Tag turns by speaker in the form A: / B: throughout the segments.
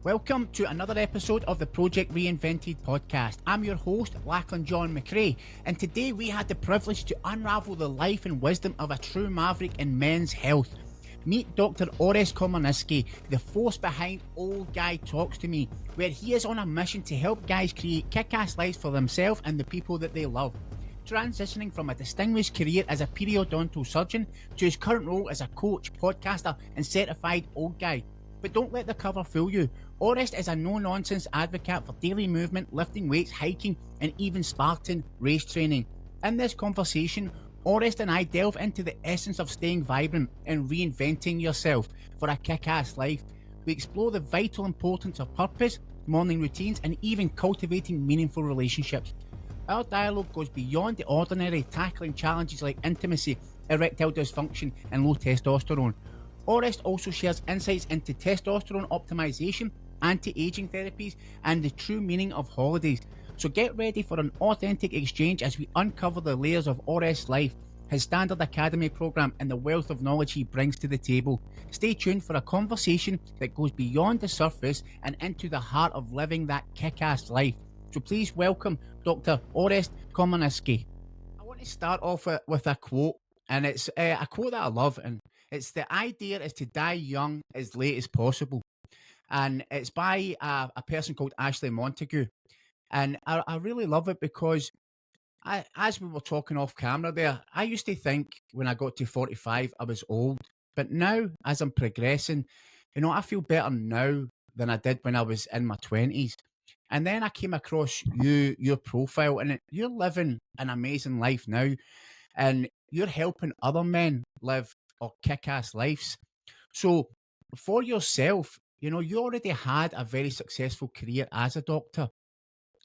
A: Welcome to another episode of the Project Reinvented podcast. I'm your host, Lachlan John McRae, and today we had the privilege to unravel the life and wisdom of a true maverick in men's health. Meet Dr. Orest the force behind Old Guy Talks to Me, where he is on a mission to help guys create kick-ass lives for themselves and the people that they love. Transitioning from a distinguished career as a periodontal surgeon to his current role as a coach, podcaster, and certified old guy. But don't let the cover fool you. Orest is a no-nonsense advocate for daily movement, lifting weights, hiking, and even Spartan race training. In this conversation, Orest and I delve into the essence of staying vibrant and reinventing yourself for a kick-ass life. We explore the vital importance of purpose, morning routines, and even cultivating meaningful relationships. Our dialogue goes beyond the ordinary, tackling challenges like intimacy, erectile dysfunction, and low testosterone. Orest also shares insights into testosterone optimization, anti-aging therapies, and the true meaning of holidays. So get ready for an authentic exchange as we uncover the layers of Orest's life, his Standard Academy program, and the wealth of knowledge he brings to the table. Stay tuned for a conversation that goes beyond the surface and into the heart of living that kick-ass life. So please welcome Dr. Orest Komaniski. I want to start off with a quote, and it's a quote that I love, and it's the idea is to die young as late as possible. And it's by a person called Ashley Montague. And I really love it because as we were talking off camera there, I used to think when I got to 45, I was old. But now, as I'm progressing, I feel better now than I did when I was in my 20s. And then I came across your profile, and you're living an amazing life now. And you're helping other men live or kick-ass lives. So for yourself, you already had a very successful career as a doctor.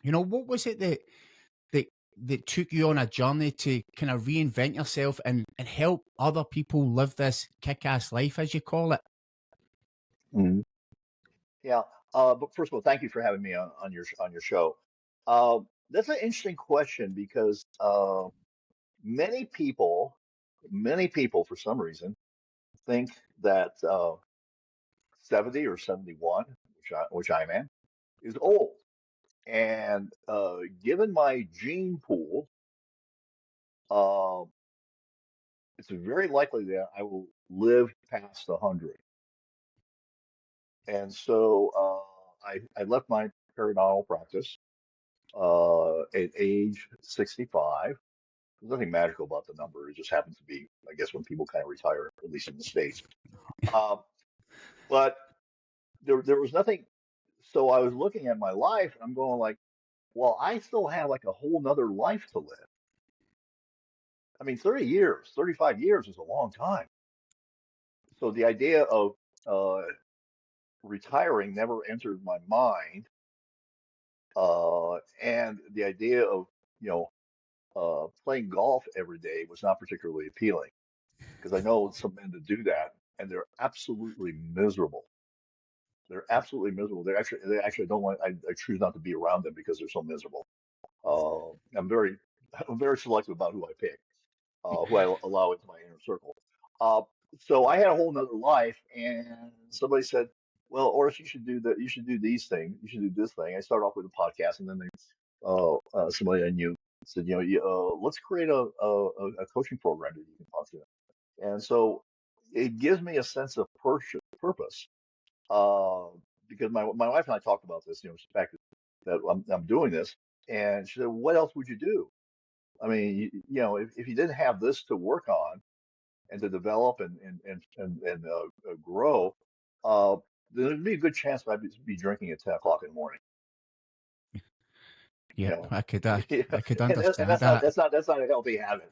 A: What was it that took you on a journey to kind of reinvent yourself and help other people live this kick-ass life, as you call it?
B: Mhm. Yeah. But first of all, thank you for having me on your show. Uh, that's an interesting question because many people, many people, for some reason, think that 70 or 71, which I am, is old. And given my gene pool, uh, it's very likely that I will live past 100. And so I left my periodontal practice at age 65. There's nothing magical about the number. It just happens to be, I guess, when people kind of retire, at least in the States. Um, but there was nothing. So I was looking at my life and I'm going like, well, I still have like a whole nother life to live. I mean, 30 years, 35 years is a long time. So the idea of uh, retiring never entered my mind. And the idea of, you know, playing golf every day was not particularly appealing because I know some men that do that and they're absolutely miserable. They're absolutely miserable. They actually don't want. I choose not to be around them because they're so miserable. I'm very, I'm very selective about who I pick, who I allow into my inner circle. Uh, so I had a whole nother life, and somebody said, "Well, Oris, you should do that. You should do these things. You should do this thing." I started off with a podcast, and then somebody I knew said, let's create a coaching program that you can talk to." And so it gives me a sense of purpose uh, because my wife and I talked about this, the fact that I'm doing this, and she said, "What else would you do? I mean, if you didn't have this to work on and to develop and grow, uh, there'd be a good chance that I'd be drinking at 10 o'clock in the morning." You
A: Yep,
B: know, yeah,
A: I could
B: and
A: understand that.
B: that's not a healthy habit,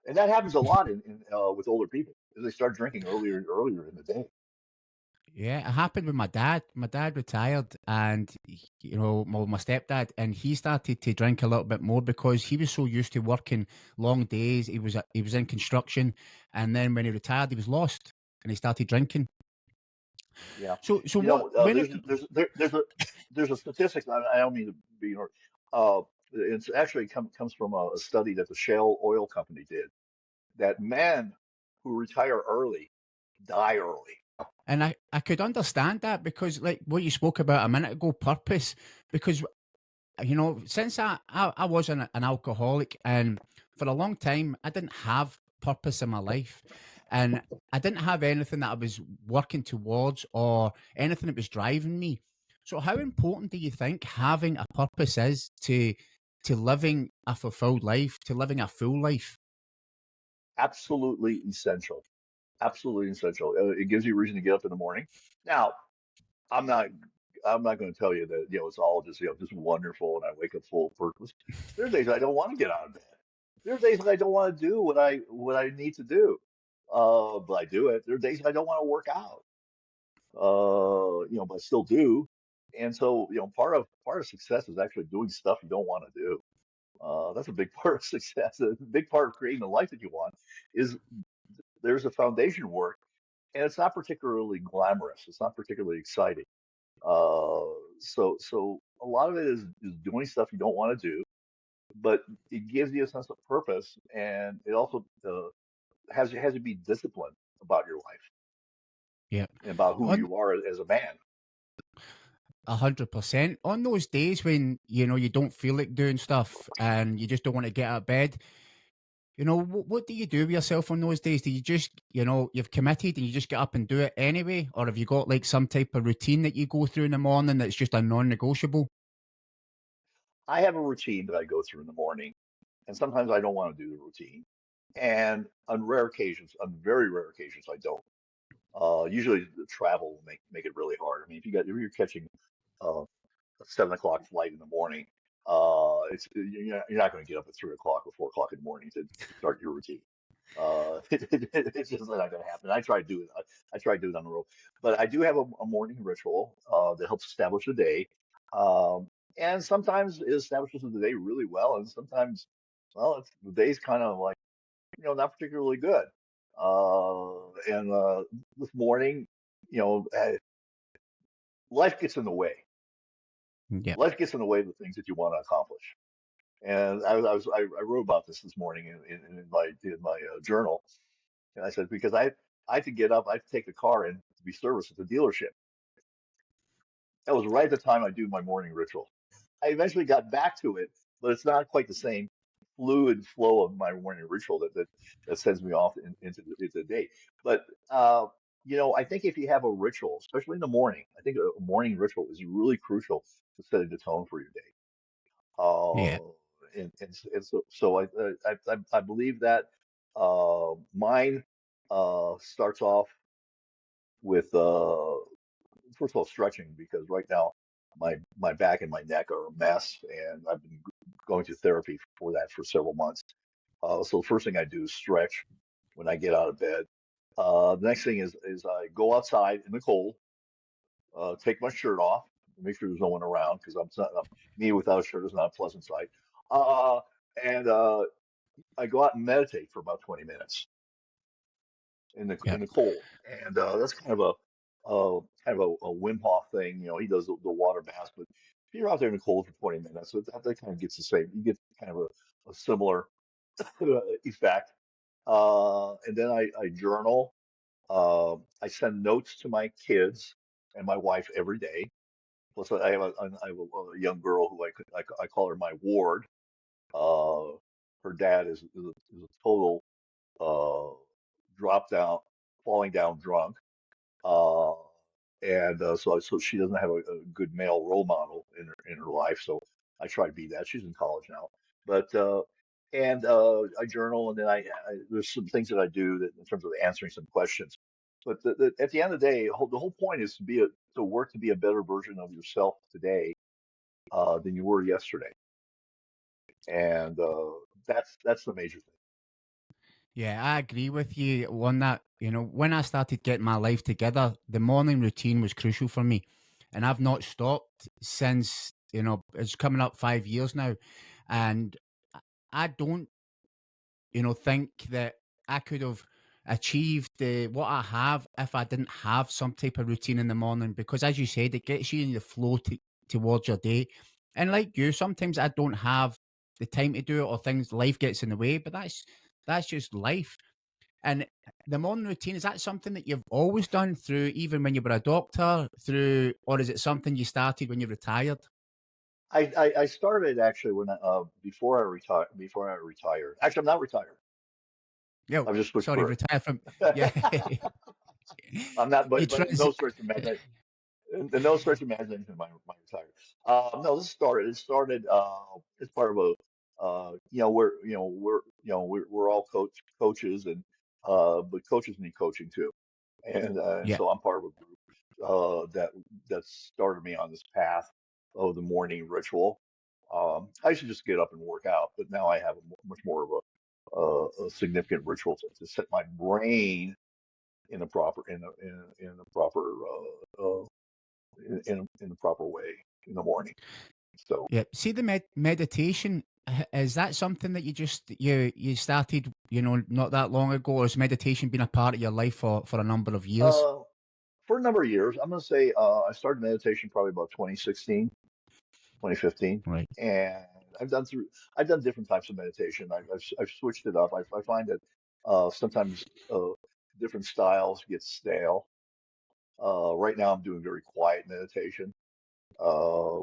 B: and that happens a lot with older people, as they start drinking earlier in the day.
A: Yeah, it happened with my dad. My dad retired, and my stepdad, and he started to drink a little bit more because he was so used to working long days. He was in construction, and then when he retired, he was lost, and he started drinking.
B: Yeah,
A: So what when it
B: there's a statistic. I don't mean to be, uh, it's actually comes from a study that the Shell Oil Company did, that men who retire early die early.
A: And I could understand that because, like what you spoke about a minute ago, purpose. Because since I was an alcoholic, and for a long time, I didn't have purpose in my life. And I didn't have anything that I was working towards or anything that was driving me. So how important do you think having a purpose is to living a fulfilled life, to living a full life?
B: Absolutely essential. Absolutely essential. It gives you a reason to get up in the morning. Now, I'm not I'm not going to tell you that it's all just just wonderful and I wake up full of purpose. There are days I don't want to get out of bed. There are days that I don't want to do what I need to do. But I do it. There are days I don't want to work out. But I still do. And so, part of success is actually doing stuff you don't want to do. That's a big part of success. A big part of creating the life that you want is there's a foundation work, and it's not particularly glamorous. It's not particularly exciting. Uh, so a lot of it is doing stuff you don't want to do, but it gives you a sense of purpose, and it also has you be disciplined about your life
A: Yeah.
B: and about who
A: On
B: you are as a man.
A: 100%. On those days when, you don't feel like doing stuff and you just don't want to get out of bed, what do you do with yourself on those days? Do you just, you've committed and you just get up and do it anyway? Or have you got like some type of routine that you go through in the morning that's just a non negotiable?
B: I have a routine that I go through in the morning, and sometimes I don't want to do the routine. And on rare occasions, on very rare occasions, I don't. Usually the travel will make it really hard. I mean, if you're catching uh, a 7 o'clock flight in the morning, it's you're not going to get up at 3 o'clock or 4 o'clock in the morning to start your routine. It's just not going to happen. I try to do it. I try to do it on the road, but I do have a morning ritual that helps establish the day. And sometimes it establishes the day really well, and sometimes, well, the day's kind of like not particularly good. And this morning, you know, uh, life gets in the way.
A: Yeah.
B: Life gets in the way of the things that you want to accomplish. And I wrote about this morning in my journal, and I said because I had to get up, I had to take the car in to be serviced at the dealership. That was right at the time I do my morning ritual. I eventually got back to it, but it's not quite the same fluid flow of my morning ritual that sends me off into the day. But I think if you have a ritual, especially in the morning, I think a morning ritual is really crucial to setting the tone for your day.
A: Yeah.
B: And so I believe that mine starts off with first of all stretching because right now my back and my neck are a mess, and I've been going to therapy for that for several months. So the first thing I do is stretch when I get out of bed. The next thing is I go outside in the cold, take my shirt off, make sure there's no one around because me without a shirt is not a pleasant sight. Uh, and I go out and meditate for about 20 minutes
A: Yeah.
B: in the cold, and that's kind of a Wim Hof thing. He does the water baths, but if you're out there in the cold for 20 minutes, so that kind of gets the same. You get kind of a similar effect. And then I journal. I send notes to my kids and my wife every day. Plus, I have a young girl who I call her my ward. Uh, Her dad is a total uh, drop down, falling down drunk. Uh, and so she doesn't have a good male role model in her life. So I try to be that. She's in college now, but and I journal, and then there's some things that I do that in terms of answering some questions. But at the end of the day, the whole point is to work to be a better version of yourself today than you were yesterday, and that's the major thing.
A: Yeah, I agree with you on that. When I started getting my life together, the morning routine was crucial for me. And I've not stopped since, it's coming up 5 years now. And I don't, think that I could have achieved what I have if I didn't have some type of routine in the morning. Because as you said, it gets you in the flow towards your day. And like you, sometimes I don't have the time to do it or life gets in the way, but that's just life. And the morning routine, is that something that you've always done through, even when you were a doctor, through, or is it something you started when you retired?
B: I started actually when before I retired. Before I retired, actually, I'm not retired.
A: Yeah,
B: I've just switched
A: sorry,
B: career.
A: retire from, yeah.
B: I'm not,
A: You
B: but in no
A: transi
B: stretch of imagination, in no stretch of imagination, am I retired. No, this started. It started as part of a, we're all coaches, and but coaches need coaching too, and
A: Yeah,
B: so I'm part of a group that started me on this path of the morning ritual. I used to just get up and work out, but now I have much more of a significant ritual to set my brain in a proper in a proper in the proper way in the morning. So
A: yeah. See the meditation, is that something that you started, not that long ago, or has meditation been a part of your life for a number of years?
B: uh, for a number of years, I'm going to say I started meditation probably about 2016, 2015,
A: Right.
B: and I've done through I've done different types of meditation. I've switched it up. I find that sometimes different styles get stale. Right now, I'm doing very quiet meditation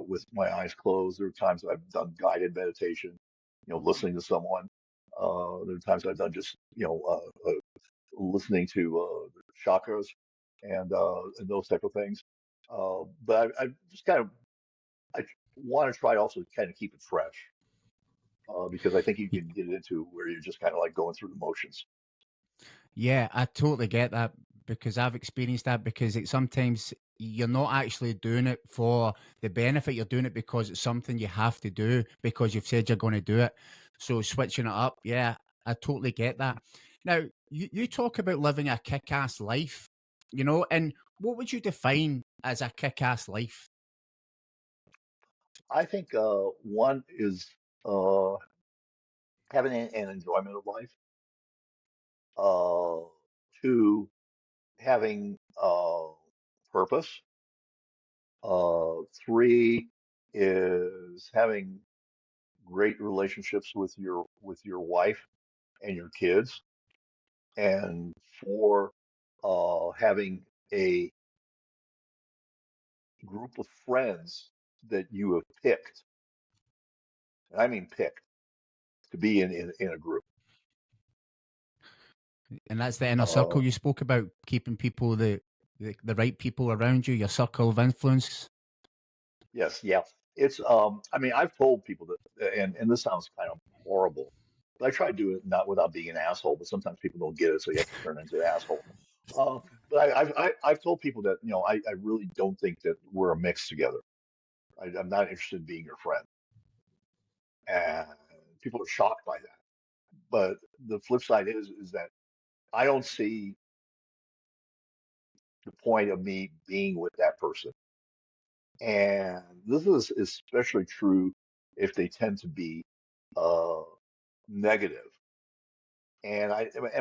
B: with my eyes closed. There are times I've done guided meditation, listening to someone. There are times I've done just, listening to the chakras and those type of things. But I just kind of I want to try also to kind of keep it fresh because I think you can get into where you're just kind of like going through the motions.
A: Yeah, I totally get that because I've experienced that because sometimes you're not actually doing it for the benefit. You're doing it because it's something you have to do because you've said you're going to do it. So switching it up, yeah, I totally get that. Now, you talk about living a kick-ass life, and what would you define as a kick-ass life?
B: I think one is uh, having an enjoyment of life. Uh, Two, having purpose. Three is having great relationships with your wife and your kids. And four, having a group of friends that you have picked, and I mean picked, to be in a group.
A: And that's the inner
B: Uh,
A: circle you spoke about, keeping people the right people around you, your circle of influence.
B: yes, yeah. It's I mean, I've told people that, and this sounds kind of horrible, but I try to do it not without being an asshole, but sometimes people don't get it, so you have to turn into an asshole. But I've told people that, I really don't think that we're a mix together. I'm not interested in being your friend. And people are shocked by that. But the flip side is that I don't see the point of me being with that person. And this is especially true if they tend to be uh, negative. And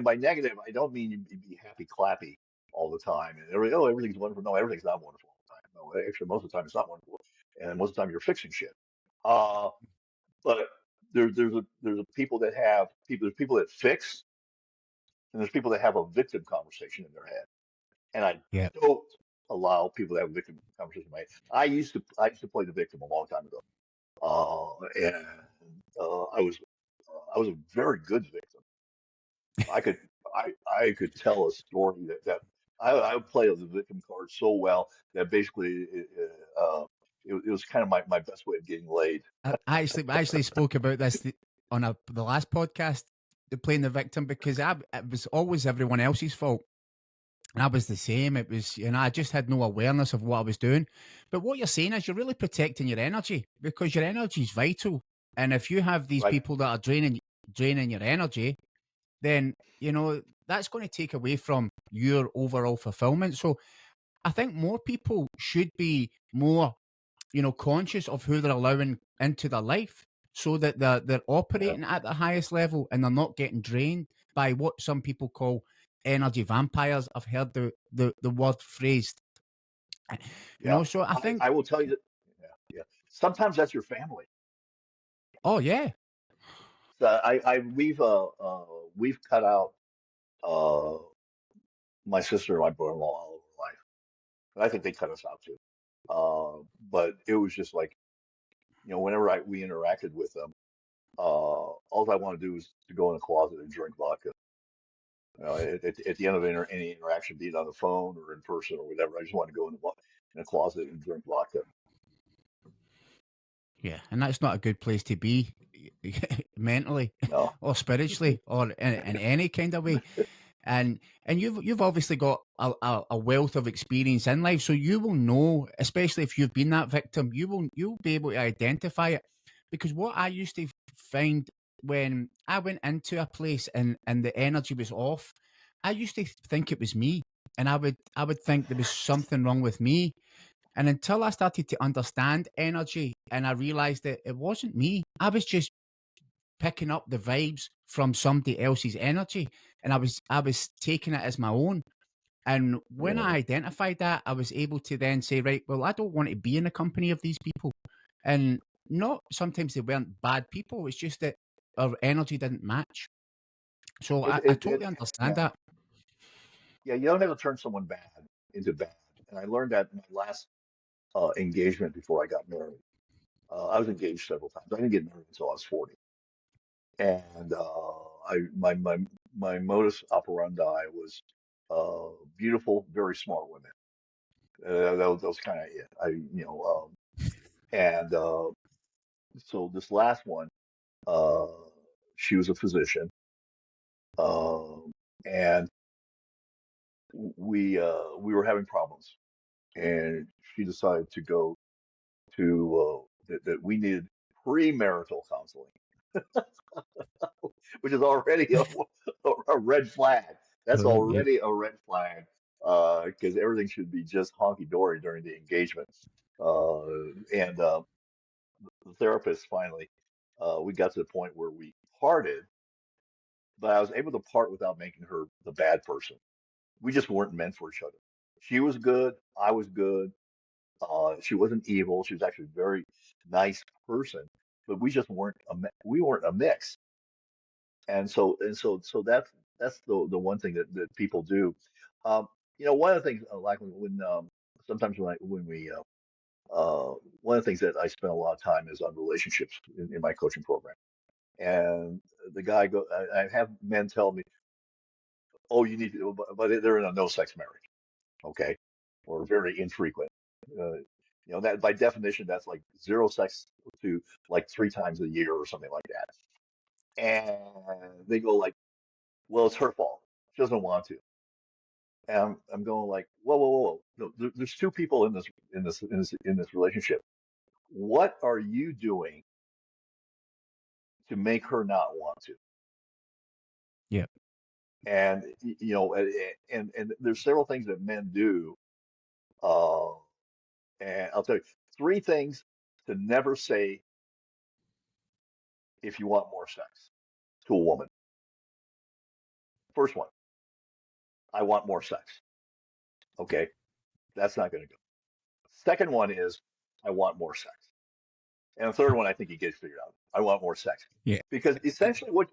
B: by negative, I don't mean you be happy clappy all the time and everything's wonderful. No, everything's not wonderful all the time. No, actually, most of the time it's not wonderful, and most of the time you're fixing shit. Uh, but there's a people that have people. There's people that fix, and there's people that have a victim conversation in their head. And I
A: Yeah.
B: don't allow people to have a victim conversation in my head. I used to play the victim a long time ago, and I was a very good victim. I could I could tell a story that I would play the victim card so well that basically it was kind of my best way of getting laid.
A: I actually spoke about this on the last podcast, playing the victim, because it was always everyone else's fault. And I was the same. It was, I just had no awareness of what I was doing. But what you're saying is you're really protecting your energy because your energy is vital. And if you have these
B: Right?
A: people that are draining your energy, then that's going to take away from your overall fulfillment. So I think more people should be more conscious of who they're allowing into their life so that they're
B: Yeah,
A: operating at the highest level and they're not getting drained by what some people call energy vampires. I've heard the word phrased.
B: yeah.
A: So I think,
B: I will tell you that. Yeah, yeah. Sometimes that's your family.
A: oh yeah,
B: So we've cut out. uh, my sister and my brother-in-law all over life. And I think they cut us out too. But it was just like, whenever we interacted with them, all I want to do is to go in the closet and drink vodka. At the end of any interaction, be it on the phone or in person or whatever, I just want to go in a closet and drink vodka.
A: Yeah, and that's not a good place to be mentally
B: No.
A: or spiritually or in any kind of way. And you've obviously got a wealth of experience in life, so you will know, especially if you've been that victim, you'll be able to identify it. Because what I used to find when I went into a place and the energy was off, I used to think it was me, and I would think there was something wrong with me. And until I started to understand energy and I realized that it wasn't me, I was just picking up the vibes from somebody else's energy, and I was taking it as my own. And when
B: Yeah.
A: I identified that, I was able to then say, right, well, I don't want to be in the company of these people. And not sometimes they weren't bad people, it's just that our energy didn't match. So I totally understand
B: Yeah.
A: that.
B: Yeah. You don't have to turn someone bad into bad. And I learned that in my last engagement before I got married. I was engaged several times. I didn't get married until I was 40. And my modus operandi was beautiful, very smart women. That was kind of it. And so this last one, uh, she was a physician, and we were having problems, and she decided to go to that we needed premarital counseling, which is already a red flag. That's
A: Yeah.
B: already a red flag because everything should be just honky dory during the engagement. And The therapist finally, we got to the point where we parted, but I was able to part without making her the bad person. We just weren't meant for each other. She was good. I was good. She wasn't evil. She was actually a very nice person, but we just we weren't a mix. So that's the one thing that people do. Um, one of the things like when sometimes when we one of the things that I spend a lot of time is on relationships in my coaching program. And the guy I have men tell me, "Oh, you need to," but they're in a no sex marriage, okay, or very infrequent. That by definition, that's like zero sex to like three times a year or something like that. And they go like, "Well, it's her fault. She doesn't want to." And I'm going like, "Whoa, whoa, whoa, whoa. No, there's two people in this relationship. What are you doing to make her not want to?"
A: Yeah.
B: And and there's several things that men do. Uh, and I'll tell you three things to never say if you want more sex to a woman. First one, I want more sex. Okay, that's not going to go. Second one is I want more sex. And the third one, I think you get figured out. I want more sex.
A: Yeah.
B: Because essentially what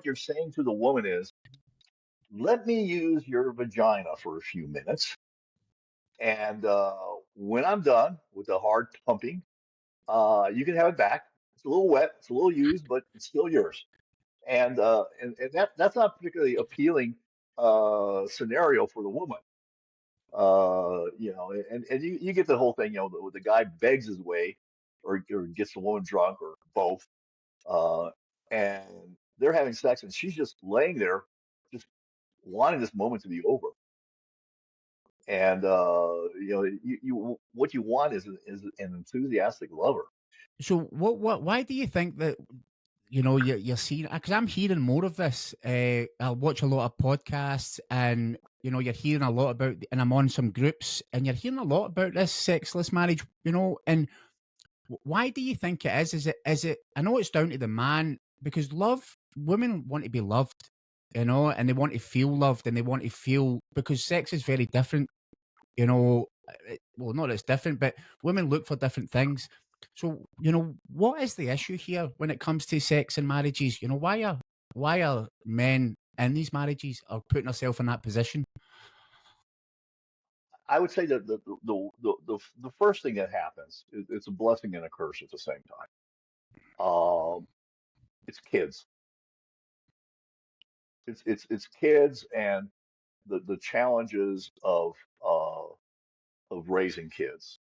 B: you're saying to the woman is, let me use your vagina for a few minutes, and when I'm done with the hard pumping, you can have it back. It's a little wet, it's a little used, but it's still yours. And that's not particularly appealing scenario for the woman. And you get the whole thing, the guy begs his way or gets the woman drunk or both, uh, and they're having sex and she's just laying there, just wanting this moment to be over. And what you want is an enthusiastic lover.
A: So why do you think that you're seeing, because I'm hearing more of this. I watch a lot of podcasts, and you're hearing a lot about, and I'm on some groups, and you're hearing a lot about this sexless marriage. And why do you think it is? Is it? I know it's down to the man, because women want to be loved, and they want to feel loved, and they want to feel, because sex is very different. Well, not that it's different, but women look for different things. So, what is the issue here when it comes to sex and marriages? Why are men in these marriages or putting herself in that position?
B: I would say that the first thing that happens is it's a blessing and a curse at the same time. It's kids. It's kids and the challenges of raising kids.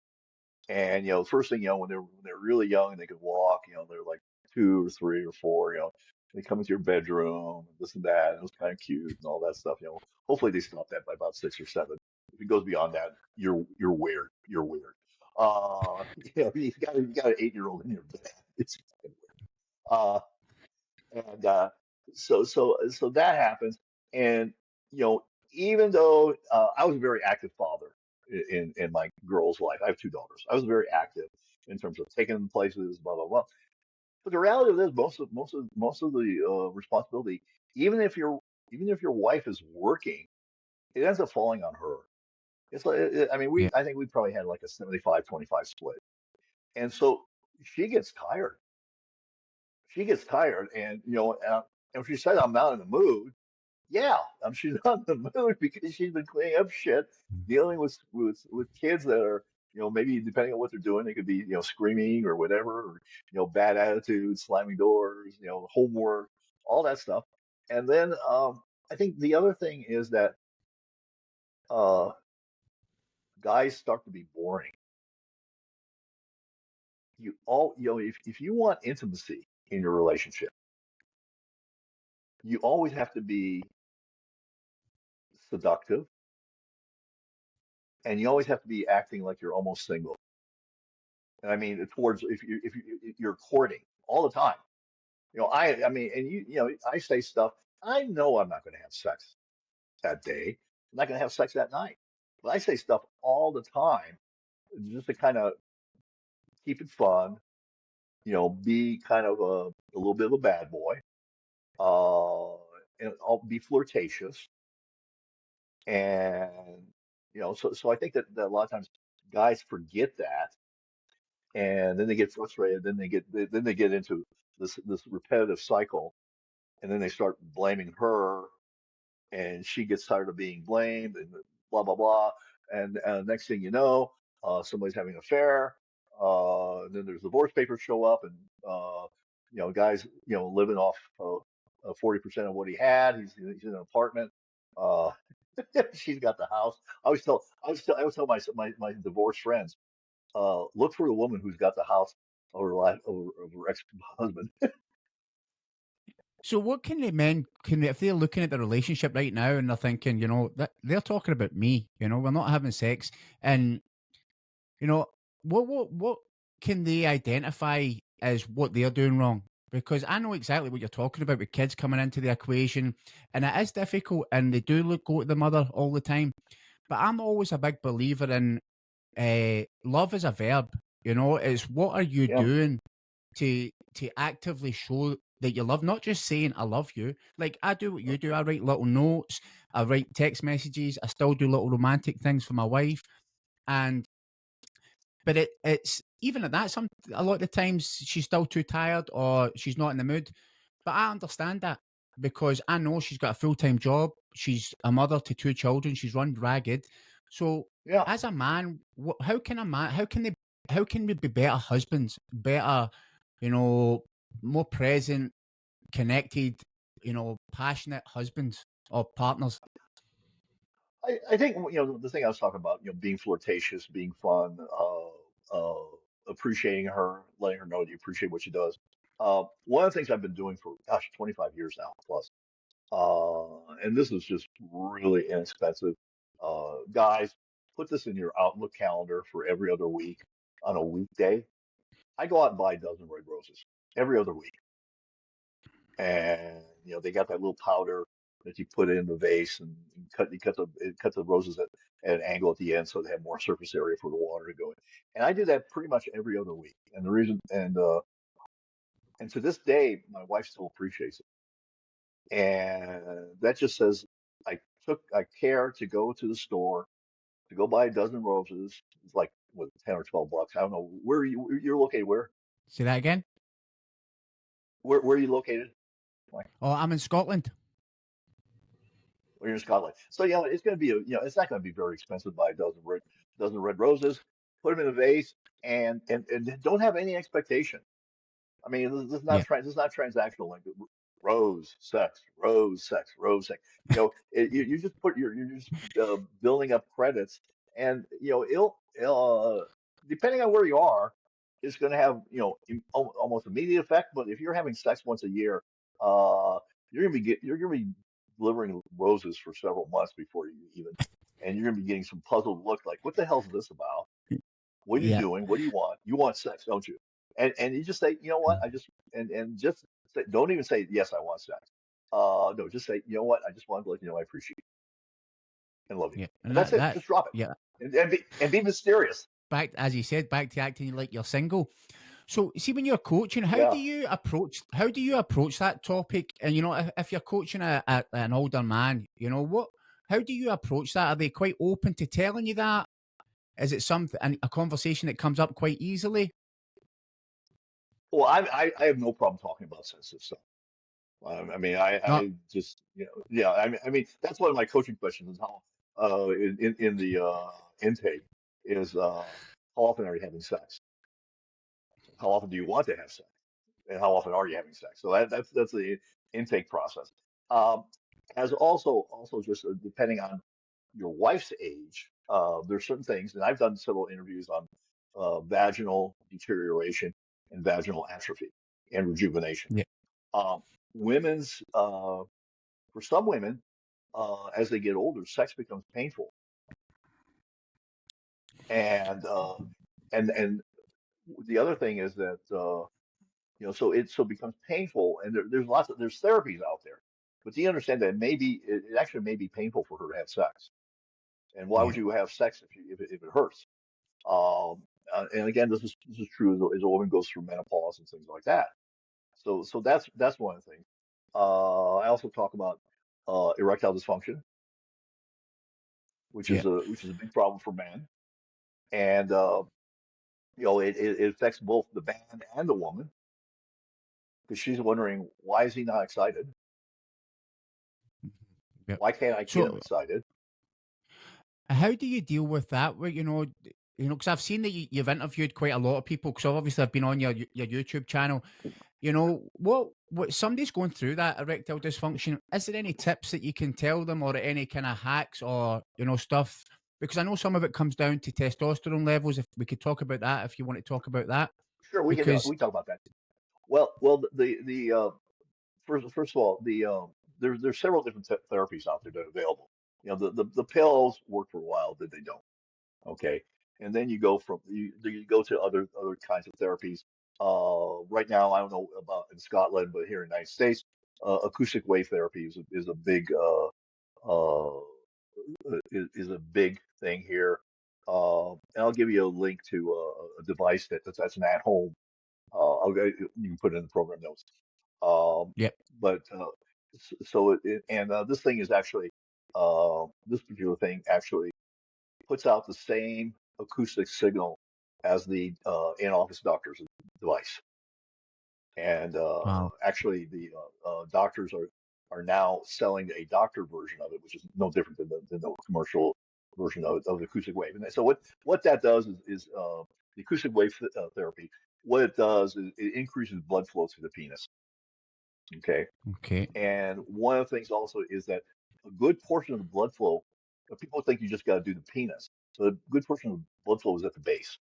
B: And the first thing when they're really young and they can walk, they're like 2 or 3 or 4, they come into your bedroom, and this and that, and it was kind of cute and all that stuff. Hopefully they stop that by about 6 or 7. If it goes beyond that, you're weird. You're weird. You got an 8-year-old in your bed. It's fucking weird. And so that happens. And you know, even though I was a very active father in my girl's life, I have 2 daughters. I was very active in terms of taking them places, blah blah blah. But the reality of this, most of the responsibility, even if your even if your wife is working, it ends up falling on her. It's like I mean,
A: Yeah,
B: I think we probably had like a 75-25 split, and so she gets tired. She gets tired, and if she said I'm not in the mood, yeah, she's not in the mood because she's been cleaning up shit, dealing with kids that are, maybe depending on what they're doing, they could be, screaming or whatever, or bad attitudes, slamming doors, homework, all that stuff. And then I think the other thing is that uh, guys start to be boring. If you want intimacy in your relationship, you always have to be seductive, and you always have to be acting like you're almost single. And I mean, towards if you're courting all the time, I mean, and I say stuff. I know I'm not going to have sex that day. I'm not going to have sex that night. But I say stuff all the time just to kind of keep it fun. Be kind of a little bit of a bad boy, uh, and I'll be flirtatious. And so I think that a lot of times guys forget that, and then they get frustrated. Then they get into this repetitive cycle, and then they start blaming her, and she gets tired of being blamed, and blah blah blah. And next thing you know, somebody's having an affair. Then there's divorce papers show up, and guys, living off 40% of what he had. He's in an apartment. Uh, she's got the house. I always tell my divorced friends, look for the woman who's got the house over her ex-husband.
A: so what can the men can if they're looking at the relationship right now and they're thinking, that they're talking about me, we're not having sex, and you know what can they identify as what they're doing wrong? Because I know exactly what you're talking about with kids coming into the equation, and it is difficult, and they do go to the mother all the time. But I'm always a big believer in love is a verb. It's what are you
B: Yeah,
A: doing to actively show that you love, not just saying I love you. Like I do what you do. I write little notes, I write text messages, I still do little romantic things for my wife. And but it's even at that, a lot of the times she's still too tired or she's not in the mood. But I understand that because I know she's got a full-time job. She's a mother to 2 children. She's run ragged. So
B: yeah.
A: as a man, how can we be better husbands, better, more present, connected, passionate husbands or partners?
B: I think the thing I was talking about, being flirtatious, being fun, appreciating her, letting her know that you appreciate what she does. One of the things I've been doing for 25 years now plus, and this is just really inexpensive. Guys, put this in your Outlook calendar for every other week on a weekday. I go out and buy a dozen red roses every other week. And they got that little powder that you put in the vase, and you cut the roses at an angle at the end so they have more surface area for the water to go in. And I do that pretty much every other week. And the reason and to this day, my wife still appreciates it. And that just says I care to go to the store to go buy a dozen roses. It's like what, 10 or 12 bucks. I don't know where you're located.
A: Say that again.
B: Where are you located? Like,
A: Oh, I'm in Scotland.
B: when you're in Scotland. So, it's going to be, it's not going to be very expensive. Buy a dozen red roses, put them in a vase, and don't have any expectation. I mean,
A: Yeah.
B: this is not transactional. Like rose, sex, rose, sex, rose, sex. You just you're just building up credits, and depending on where you are, it's going to have almost immediate effect. But if you're having sex once a year, uh, you're going to be delivering roses for several months before you even, and you're going to be getting some puzzled look like, what the hell's this about? What are you
A: Yeah.
B: doing? What do you want? You want sex, don't you? And you just say, you know what? I just and just say, don't even say yes, I want sex. No, just say, you know what? I just wanted to let you know I appreciate you and love you,
A: Yeah.
B: and
A: And
B: that's it.
A: that
B: Just drop
A: yeah.
B: it and be mysterious.
A: Back, as you said, back to acting like you're single. So, see, when you're coaching,
B: Yeah.
A: how do you approach that topic? And if you're coaching an older man, how do you approach that? Are they quite open to telling you that? Is it a conversation that comes up quite easily?
B: Well, I have no problem talking about sensitive stuff. I mean,
A: No,
B: I just yeah. I mean that's one of my coaching questions is how in the intake is how often are you having sex? How often do you want to have sex? And how often are you having sex? So that's the intake process. Um, as also just depending on your wife's age, there's certain things, and I've done several interviews on vaginal deterioration and vaginal atrophy and rejuvenation.
A: yeah,
B: Um, women's For some women, as they get older, sex becomes painful, and and the other thing is that so it becomes painful, and there's therapies out there, but do you understand that it actually may be painful for her to have sex, and why would
A: yeah.
B: you have sex if it hurts? And again, this is true as a woman goes through menopause and things like that. So that's one of the things. I also talk about erectile dysfunction,
A: Yeah.
B: which is a big problem for men, and it affects both the man and the woman because she's wondering, why is he not excited?
A: Yeah.
B: Why can't I get him
A: So,
B: excited?
A: how do you deal with that? Where because I've seen that you've interviewed quite a lot of people. Because obviously I've been on your YouTube channel. What somebody's going through that erectile dysfunction. Is there any tips that you can tell them, or any kind of hacks, or stuff? Because I know some of it comes down to testosterone levels. If we could talk about that, if you want to talk about that,
B: Sure,
A: because
B: we talk about that. Well, the first of all, there's several different therapies out there that are available. The pills work for a while, then they don't. Okay, and then you go to other kinds of therapies. Right now, I don't know about in Scotland, but here in the United States, acoustic wave therapy is a big is a big thing here. And I'll give you a link to a device that's an at home. You can put it in the program notes. Um,
A: yeah,
B: but so this thing is actually this particular thing actually puts out the same acoustic signal as the in-office doctor's device. And
A: wow,
B: actually, the doctors are now selling a doctor version of it, which is no different than the commercial version of the acoustic wave. And so what that does is the acoustic wave therapy. What it does is it increases blood flow to the penis. Okay.
A: okay,
B: And one of the things also is that a good portion of the blood flow, people think you just got to do the penis. So a good portion of the blood flow is at the base.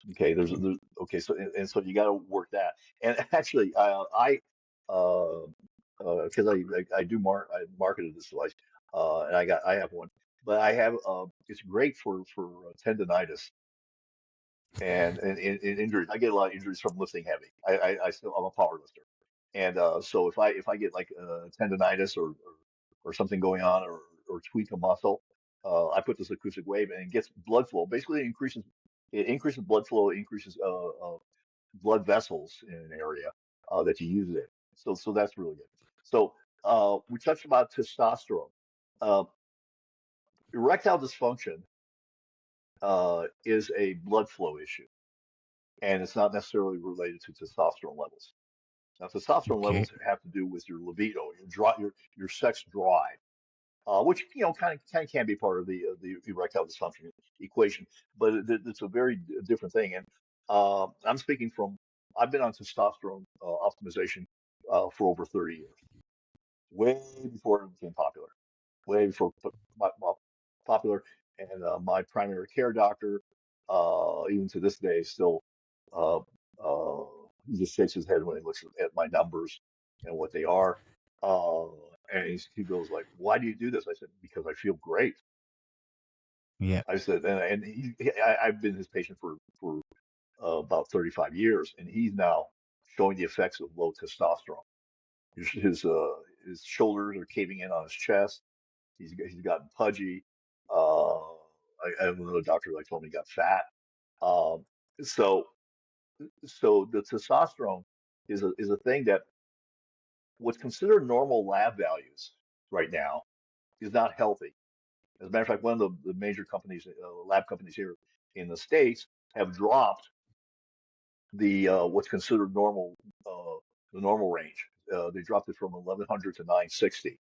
B: Okay, okay, so and so you got to work that. And actually, uh, because I marketed this device, and I have one, but I have it's great for tendonitis and injuries. I get a lot of injuries from lifting heavy. I'm a power lifter, and so if I get like tendonitis or something going on or tweak a muscle, I put this acoustic wave and it gets blood flow. Basically, it increases blood flow, it increases blood vessels in an area that you use it. So that's really good. So we touched about testosterone. Uh, Erectile dysfunction is a blood flow issue, and it's not necessarily related to testosterone levels. Now, testosterone
A: Okay.
B: levels have to do with your libido, your sex drive, which kind of can be part of the erectile dysfunction equation, but it's a very different thing. And I'm speaking from I've been on testosterone optimization for over 30 years, way before it became popular, way before popular. And my primary care doctor, even to this day, still uh, uh, he just shakes his head when he looks at my numbers and what they are. Uh, and he goes like, "Why do you do this?" I said, "Because I feel great."
A: Yeah.
B: I said, and I've been his patient for about 35 years, and he's now showing the effects of low testosterone. His shoulders are caving in on his chest. He's gotten pudgy. I have another doctor that told me he got fat. Um, so so the testosterone is a thing that what's considered normal lab values right now is not healthy. As a matter of fact, one of the major companies, lab companies here in the States, have dropped the what's considered normal, the normal range. They dropped it from 1100 to 960.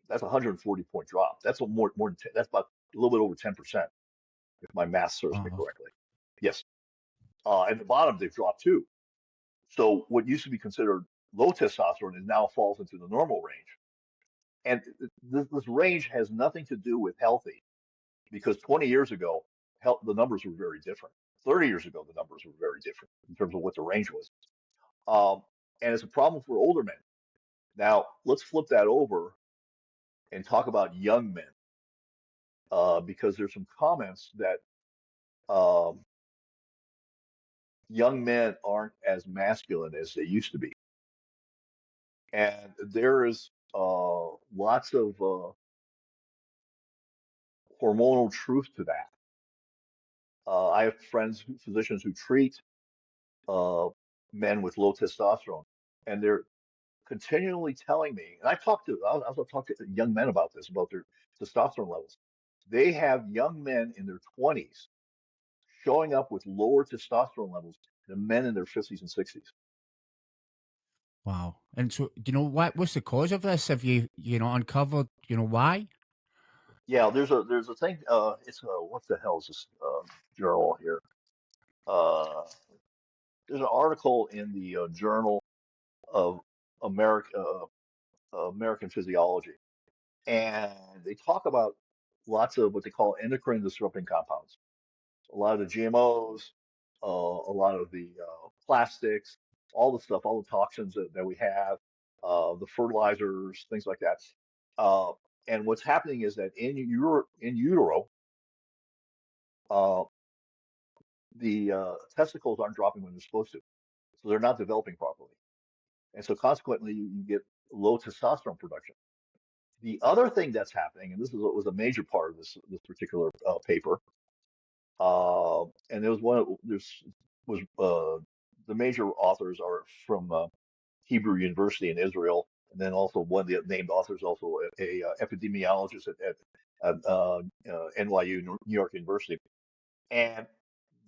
B: That's a 140 point drop. That's more than that's about a little bit over 10%, if my math serves me
A: Oh,
B: correctly. Yes. At the bottom, they've dropped too. So what used to be considered low testosterone is now falls into the normal range. And this range has nothing to do with healthy, because 20 years ago, the numbers were very different. 30 years ago, the numbers were very different in terms of what the range was. Um, and it's a problem for older men. Now, let's flip that over and talk about young men, because there's some comments that um, young men aren't as masculine as they used to be. And there is lots of hormonal truth to that. I have friends, physicians who treat uh, men with low testosterone, and they're continually telling me, and I also talk to young men about this, about their testosterone levels. They have young men in their 20s showing up with lower testosterone levels than men in their 50s and 60s.
A: wow. And so, do you know what's the cause of this? Have you uncovered, why?
B: Yeah, there's a thing. It's what the hell is this journal here? Uh, there's an article in the Journal of American Physiology, and they talk about lots of what they call endocrine disrupting compounds. A lot of the GMOs, a lot of the plastics, all the stuff, all the toxins that we have, the fertilizers, things like that. Uh, and what's happening is that in utero, uh, the testicles aren't dropping when they're supposed to, so they're not developing properly, and so consequently you get low testosterone production. The other thing that's happening, and this is what was a major part of this particular paper, and there was one. There's was the major authors are from Hebrew University in Israel, and then also one of the named authors, also a epidemiologist at NYU, New York University, and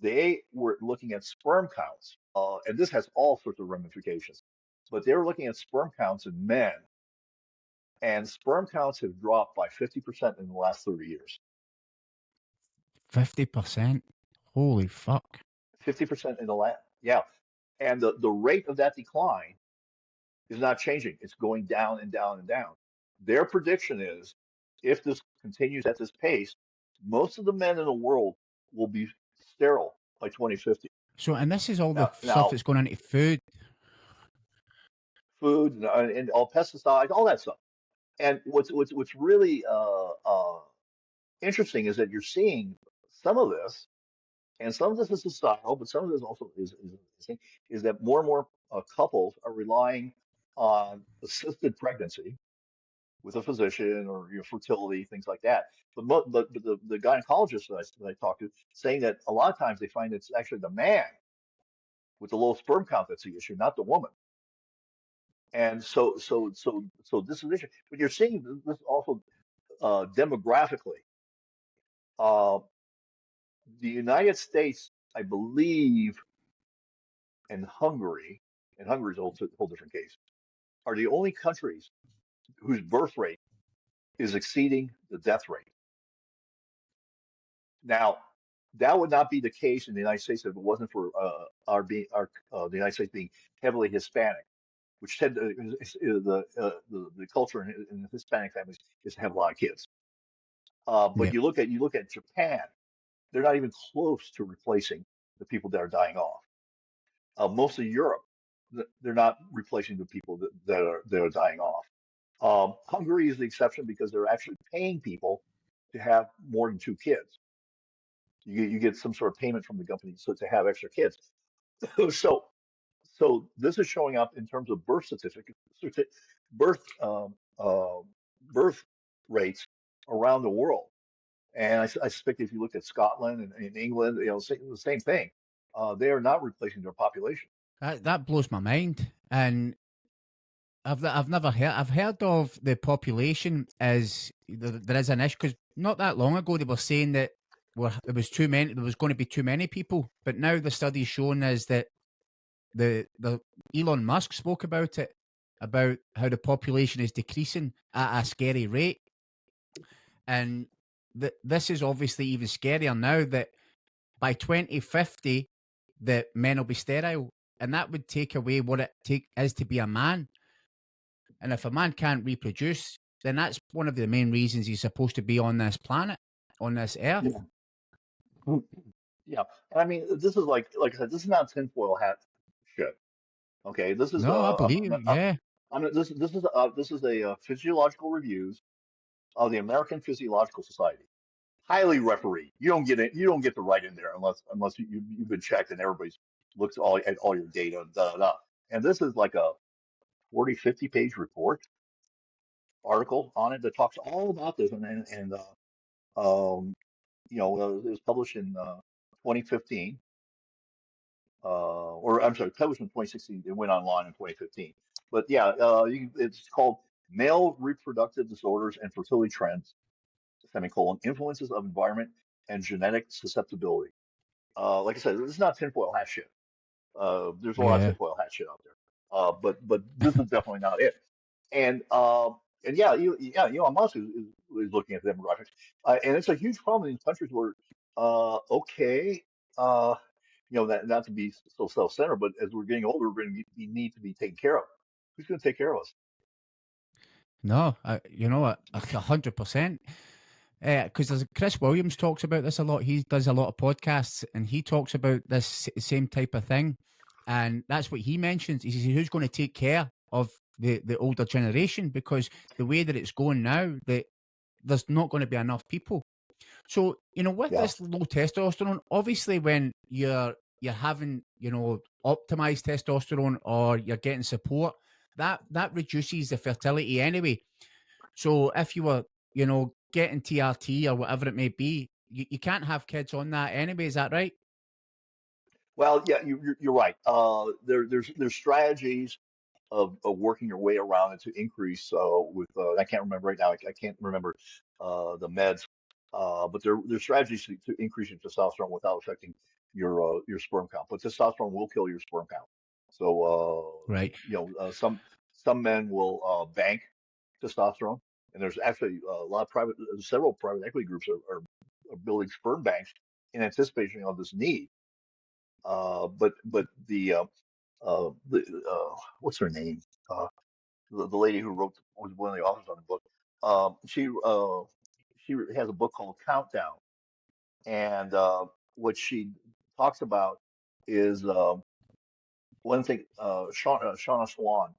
B: they were looking at sperm counts, and this has all sorts of ramifications. But they were looking at sperm counts in men, and sperm counts have dropped by 50% in the last 30 years.
A: 50%. Holy fuck.
B: 50% in the last, yeah. And the rate of that decline is not changing. It's going down and down and down. Their prediction is if this continues at this pace, most of the men in the world will be sterile by 2050.
A: So, and this is all the stuff
B: Now
A: that's going into food.
B: food and all pesticides, all that stuff. And what's really interesting is that you're seeing some of this, and some of this is a style, but some of this also is that more and more couples are relying on assisted pregnancy with a physician or fertility, things like that. But the gynecologist that I talked to saying that a lot of times they find it's actually the man with the low sperm count that's the issue, not the woman. And so this is an issue. But you're seeing this also demographically. Uh, the United States, I believe, and Hungary. and Hungary is a whole different case, are the only countries whose birth rate is exceeding the death rate. Now, that would not be the case in the United States if it wasn't for the United States being heavily Hispanic, which tend to, the culture in Hispanic families is to have a lot of kids. But
A: Yeah.
B: you look at Japan, they're not even close to replacing the people that are dying off. Most of Europe, they're not replacing the people that are dying off. Hungary is the exception because they're actually paying people to have more than two kids. You get some sort of payment from the company so to have extra kids. so so this is showing up in terms of birth certificate, birth birth rates around the world. And I suspect if you look at Scotland and in England, the same thing. They are not replacing their population.
A: That blows my mind. And I've never heard. I've heard of the population as there is an issue because not that long ago they were saying that there was too many. There was going to be too many people, but now the study's shown is that the Elon Musk spoke about it, about how the population is decreasing at a scary rate, and this is obviously even scarier now that by 2050 that men will be sterile, and that would take away what is to be a man. And if a man can't reproduce, then that's one of the main reasons he's supposed to be on this planet, on this earth.
B: Yeah. Yeah. And I mean, this is like I said, this is not tinfoil hat shit. Okay. This is
A: No, I believe, yeah,
B: this is a physiological reviews of the American Physiological Society. Highly referee. You don't get it. You don't get to write in there unless you've been checked and everybody's looked at all your data. Da, da, da. And this is like a 40, 50 page report article on it that talks all about this. Um, it was published in 2015, or I'm sorry, published in 2016. It went online in 2015. But yeah, it's called Male Reproductive Disorders and Fertility Trends, semicolon, influences of environment and genetic susceptibility. Like I said, this is not tinfoil hat shit. There's a lot of
A: yeah.
B: tinfoil hat shit out there. But this is definitely not it. And yeah, Elon Musk is looking at demographics, and it's a huge problem in countries where, okay, that not to be so self-centered, but as we're getting older, we're going to need to be taken care of. Who's going to take care of us?
A: No, you know, 100%. Because there's Chris Williams talks about this a lot. He does a lot of podcasts, and he talks about this same type of thing. And that's what he mentions. He says, who's going to take care of the older generation? Because the way that it's going now, that there's not going to be enough people. So, with
B: Yeah.
A: this low testosterone, obviously when you're having, optimized testosterone or you're getting support, that reduces the fertility anyway. So if you were, getting TRT or whatever it may be, you can't have kids on that anyway. Is that right?
B: Well, yeah, you're right. There's strategies of working your way around it to increase with I can't remember right now. I can't remember the meds, but there's strategies to increase your testosterone without affecting your sperm count. But testosterone will kill your sperm count. So
A: Right.
B: some men will bank testosterone, and there's actually several private equity groups are building sperm banks in anticipation of this need. But what's her name? The lady who was one of the authors on the book. She has a book called Countdown, and what she talks about is one thing. Shauna Swan.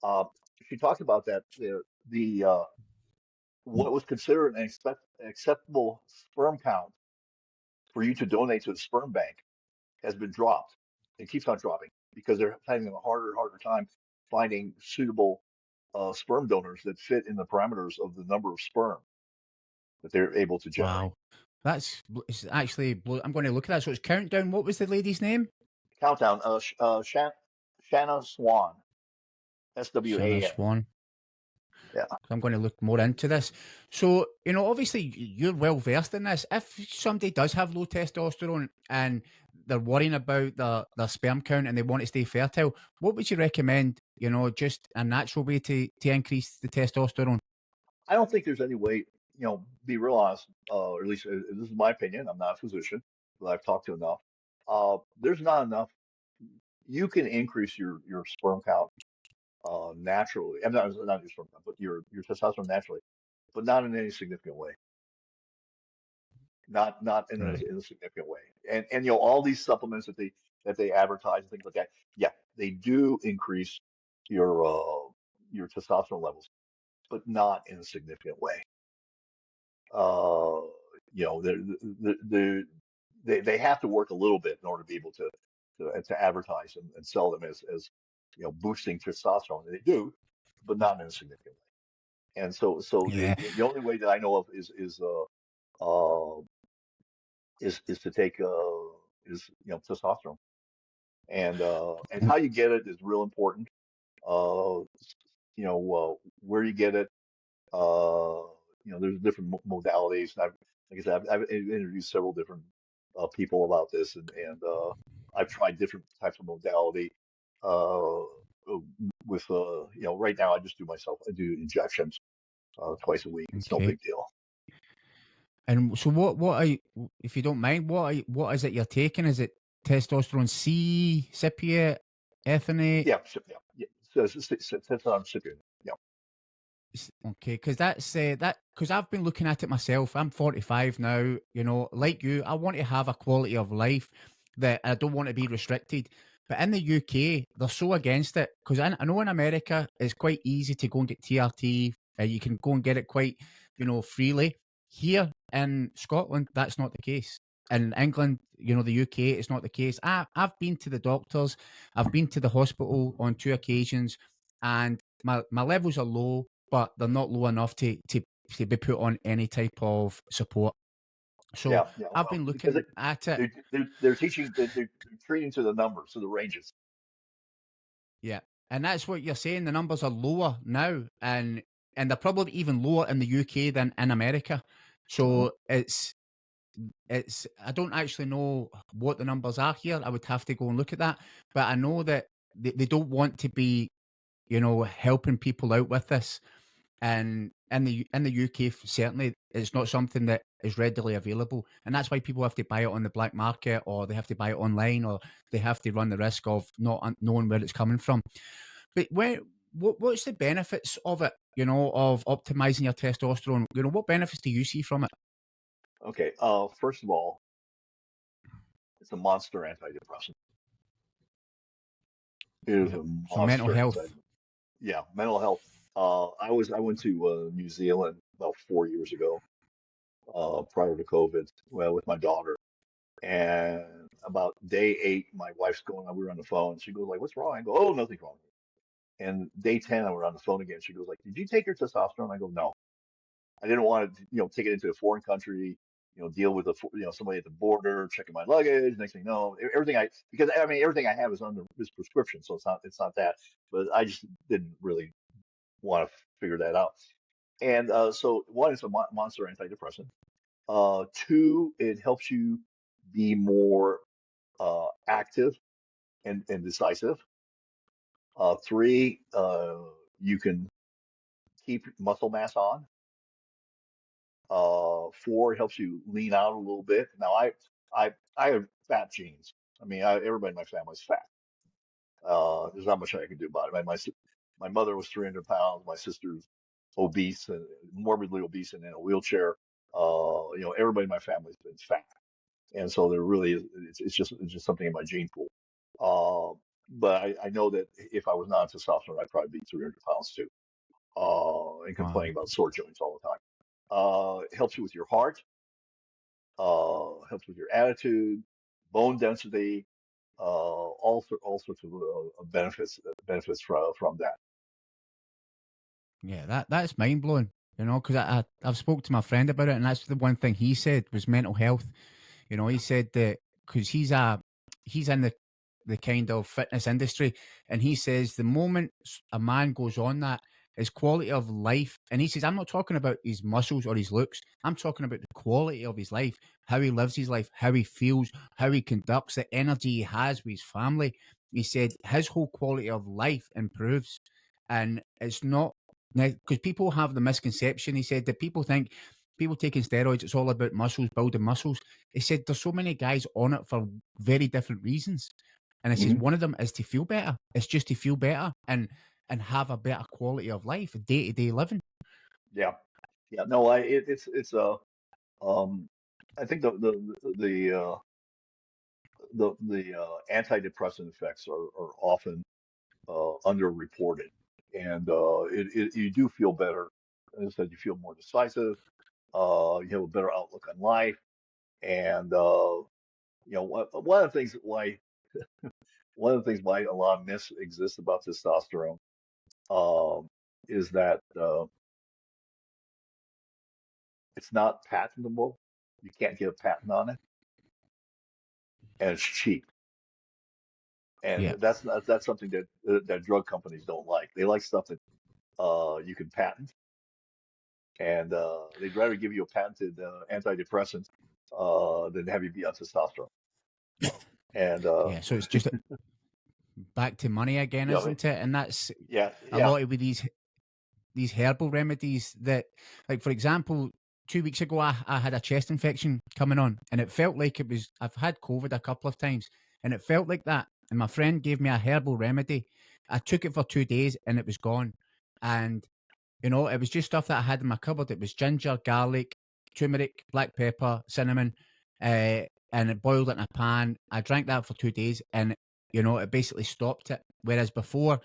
B: Uh, she talks about that the what was considered an acceptable sperm count for you to donate to the sperm bank has been dropped. It keeps on dropping because they're having a harder and harder time finding suitable sperm donors that fit in the parameters of the number of sperm that they're able to generate.
A: Wow. It's actually, I'm going to look at that. So it's Countdown. What was the lady's name?
B: Countdown. Shanna Swan.
A: Shanna
B: SWAN.
A: Swan.
B: Yeah.
A: I'm going to look more into this. So, obviously you're well versed in this. If somebody does have low testosterone and they're worrying about their sperm count and they want to stay fertile, what would you recommend, just a natural way to increase the testosterone?
B: I don't think there's any way, be real honest, or at least this is my opinion. I'm not a physician, but I've talked to enough. There's not enough. You can increase your sperm count naturally. I'm not your sperm count, but your testosterone naturally, but not in any significant way. Not in
A: Right.
B: in a significant way. And all these supplements that they advertise and things like that, yeah, they do increase your testosterone levels, but not in a significant way. Uh, you know, they have to work a little bit in order to be able to advertise and sell them as boosting testosterone. They do, but not in a significant way. And so
A: Yeah.
B: the only way that I know of uh, is to take is testosterone, and how you get it is real important. Uh, where you get it. There's different modalities. Like I said, I've interviewed several different people about this, and I've tried different types of modality. Uh, with right now I do injections twice a week. It's no
A: Okay.
B: big deal.
A: And so what are you, if you don't mind, what is it you're taking? Is it testosterone C, cypionate, ethionate?
B: Yeah, yeah, yeah. So since I'm sipping, yeah,
A: Okay, because because I've been looking at it myself. I'm 45 now. Like you, I want to have a quality of life that I don't want to be restricted. But in the UK, they're so against it because I know in America it's quite easy to go and get TRT. You can go and get it quite, freely. Here in Scotland, that's not the case. In England, the UK, it's not the case. I've been to the doctors, I've been to the hospital on 2 occasions, and my levels are low, but they're not low enough to be put on any type of support. So
B: yeah.
A: I've
B: Well,
A: been
B: because
A: looking at it.
B: they're teaching they're treating to the numbers, to the ranges.
A: Yeah. And that's what you're saying. The numbers are lower now, and they're probably even lower in the UK than in America.
B: Hmm.
A: So it's I don't actually know what the numbers are here. I would have to go and look at that. But I know that they don't want to be, helping people out with this. And in the UK, certainly, it's not something that is readily available, and that's why people have to buy it on the black market, or they have to buy it online, or they have to run the risk of not knowing where it's coming from. But what's the benefits of it? Of optimizing your testosterone. What benefits do you see from it?
B: Okay. First of all, it's a monster antidepressant. It is
A: Yeah.
B: a
A: So mental
B: monster
A: health.
B: Yeah, mental health. I went to New Zealand about 4 years ago, prior to COVID, well, with my daughter. And about day 8, my wife's going, we were on the phone. She goes like, "What's wrong?" I go, "Oh, nothing's wrong." And day 10, we're on the phone again. She goes like, "Did you take your testosterone?" I go, "No." I didn't want to, take it into a foreign country, deal with somebody at the border checking my luggage. Next thing you know, everything because I mean everything I have is under this prescription, so it's not that. But I just didn't really want to figure that out. And so one, it's a monster antidepressant. Two, it helps you be more active and decisive. Three, you can keep muscle mass on. Four, it helps you lean out a little bit. Now, I have fat genes. I mean, everybody in my family is fat. There's not much I can do about it. My mother was 300 pounds. My sister's obese and morbidly obese and in a wheelchair. Everybody in my family has been fat, and so there really is. It's just something in my gene pool. But I know that if I was not on testosterone, I'd probably be 300 pounds too, and
A: Wow.
B: complaining about sore joints all the time. It helps you with your heart, helps with your attitude, bone density, all sorts of benefits from that.
A: Yeah, that's mind blowing. Because I've spoke to my friend about it, and that's the one thing he said was mental health. He said that because he's in the kind of fitness industry, and he says the moment a man goes on that, his quality of life. And he says, I'm not talking about his muscles or his looks. I'm talking about the quality of his life, how he lives his life, how he feels, how he conducts, the energy he has with his family. He said his whole quality of life improves. And it's not, because people have the misconception, he said, that people think people taking steroids, it's all about muscles, building muscles. He said there's so many guys on it for very different reasons. And he says
B: Hmm.
A: one of them is to feel better. It's just to feel better and have a better quality of life, day to day living.
B: Yeah. Yeah. No, it's um, I think the antidepressant effects are often underreported, and you do feel better. As I said, you feel more decisive. You have a better outlook on life, and one of the things why a lot of myths exist about testosterone um, is that it's not patentable. You can't get a patent on it, and it's cheap. And
A: Yeah.
B: that's something that drug companies don't like. They like stuff that you can patent, and they'd rather give you a patented antidepressant than have you be on testosterone. And
A: Yeah. So it's just back to money again,
B: you know,
A: isn't it? And that's
B: yeah,
A: a
B: yeah.
A: lot of with these herbal remedies that, like, for example, 2 weeks ago, I had a chest infection coming on, and it felt like it was, I've had COVID a couple of times, and it felt like that. And my friend gave me a herbal remedy. I took it for 2 days and it was gone. And, it was just stuff that I had in my cupboard. It was ginger, garlic, turmeric, black pepper, cinnamon, and it boiled it in a pan. I drank that for 2 days, and it basically stopped it. Whereas before,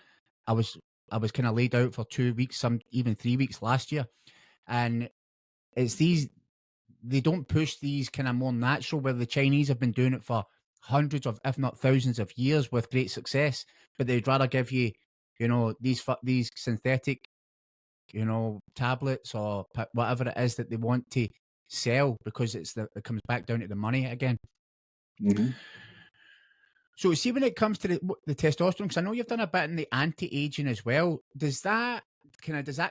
A: I was I was kind of laid out for 2 weeks, some even 3 weeks last year, and it's these they don't push these kind of more natural, where the Chinese have been doing it for hundreds of, if not thousands of years with great success, but they'd rather give you, these synthetic, tablets or whatever it is that they want to sell, because it comes back down to the money again.
B: Hmm.
A: So see, when it comes to the testosterone, because I know you've done a bit in the anti-aging as well. Does that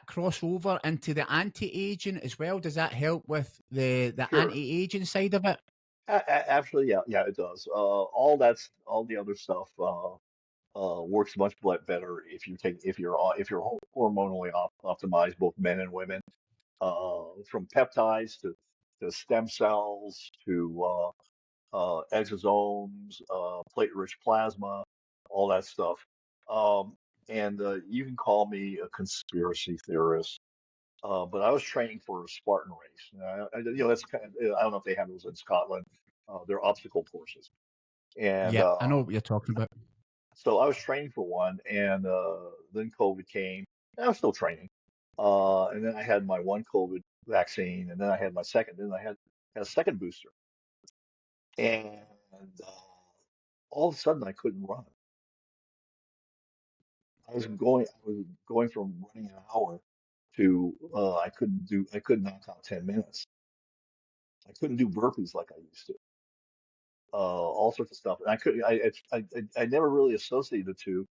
A: cross over into the anti-aging as well? Does that help with the
B: Sure.
A: anti-aging side of it?
B: Actually, yeah, yeah, it does. All the other stuff works much better if you're hormonally optimized, both men and women, from peptides to stem cells to exosomes, platelet-rich plasma, all that stuff. And you can call me a conspiracy theorist, but I was training for a Spartan race. That's I don't know if they have those in Scotland. They're obstacle courses, and
A: Yeah, I know what you're talking about.
B: so I was training for one, and then COVID came, and I was still training. And then I had my one COVID vaccine, and then I had my second. Then had a second booster, and uh, all of a sudden I couldn't run. I was going from running an hour to I couldn't knock out 10 minutes. I couldn't do burpees like I used to. All sorts of stuff. And I never really associated the two.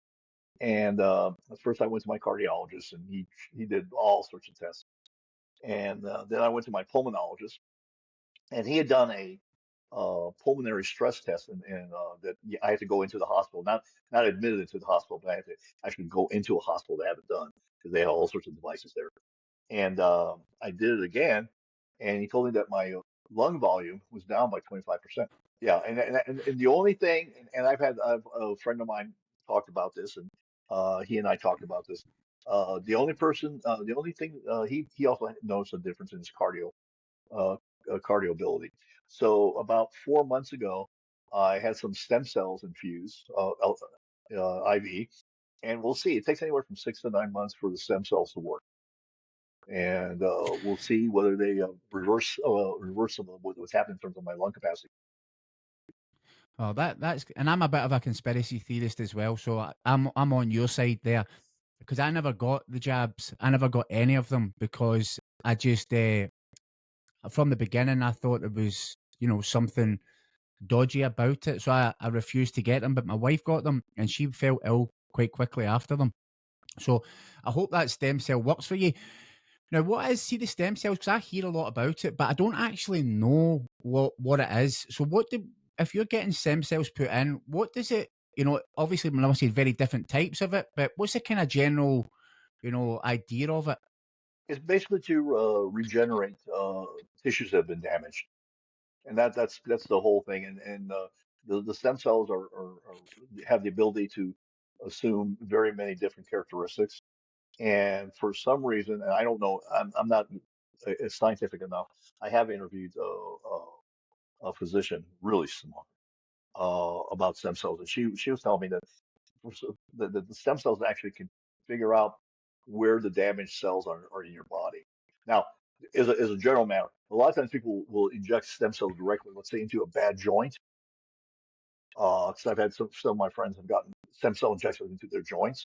B: And at first I went to my cardiologist, and he did all sorts of tests. And then I went to my pulmonologist, and he had done a pulmonary stress test, and that I had to go into the hospital, not admitted into the hospital, but I had to actually go into a hospital to have it done, because they had all sorts of devices there. And I did it again, and he told me that my lung volume was down by 25%. Yeah, and the only thing, and I've a friend of mine talked about this, and he and I talked about this. The only thing he also noticed a difference in his uh, cardio ability. So about 4 months ago, I had some stem cells infused, IV, and we'll see. It takes anywhere from 6 to 9 months for the stem cells to work, and we'll see whether they reverse some of what's happening in terms of my lung capacity.
A: Oh, and I'm a bit of a conspiracy theorist as well, so I'm on your side there, because I never got the jabs. I never got any of them, because I just from the beginning I thought it was something dodgy about it, so I refused to get them. But my wife got them, and she fell ill quite quickly after them. So I hope that stem cell works for you. Now, what is, see, the stem cells? Because I hear a lot about it, but I don't actually know what it is. So if you're getting stem cells put in, what does it, obviously, I must say very different types of it, but what's the kind of general, idea of it?
B: It's basically to regenerate tissues that have been damaged, and that's the whole thing. And the stem cells have the ability to assume very many different characteristics. And for some reason, and I don't know, I'm not scientific enough. I have interviewed a physician, really smart, about stem cells, and she was telling me that the stem cells actually can figure out where the damaged cells are in your body. Now, as a general matter, a lot of times people will inject stem cells directly, let's say into a bad joint. Because I've had some of my friends have gotten stem cell injections into their joints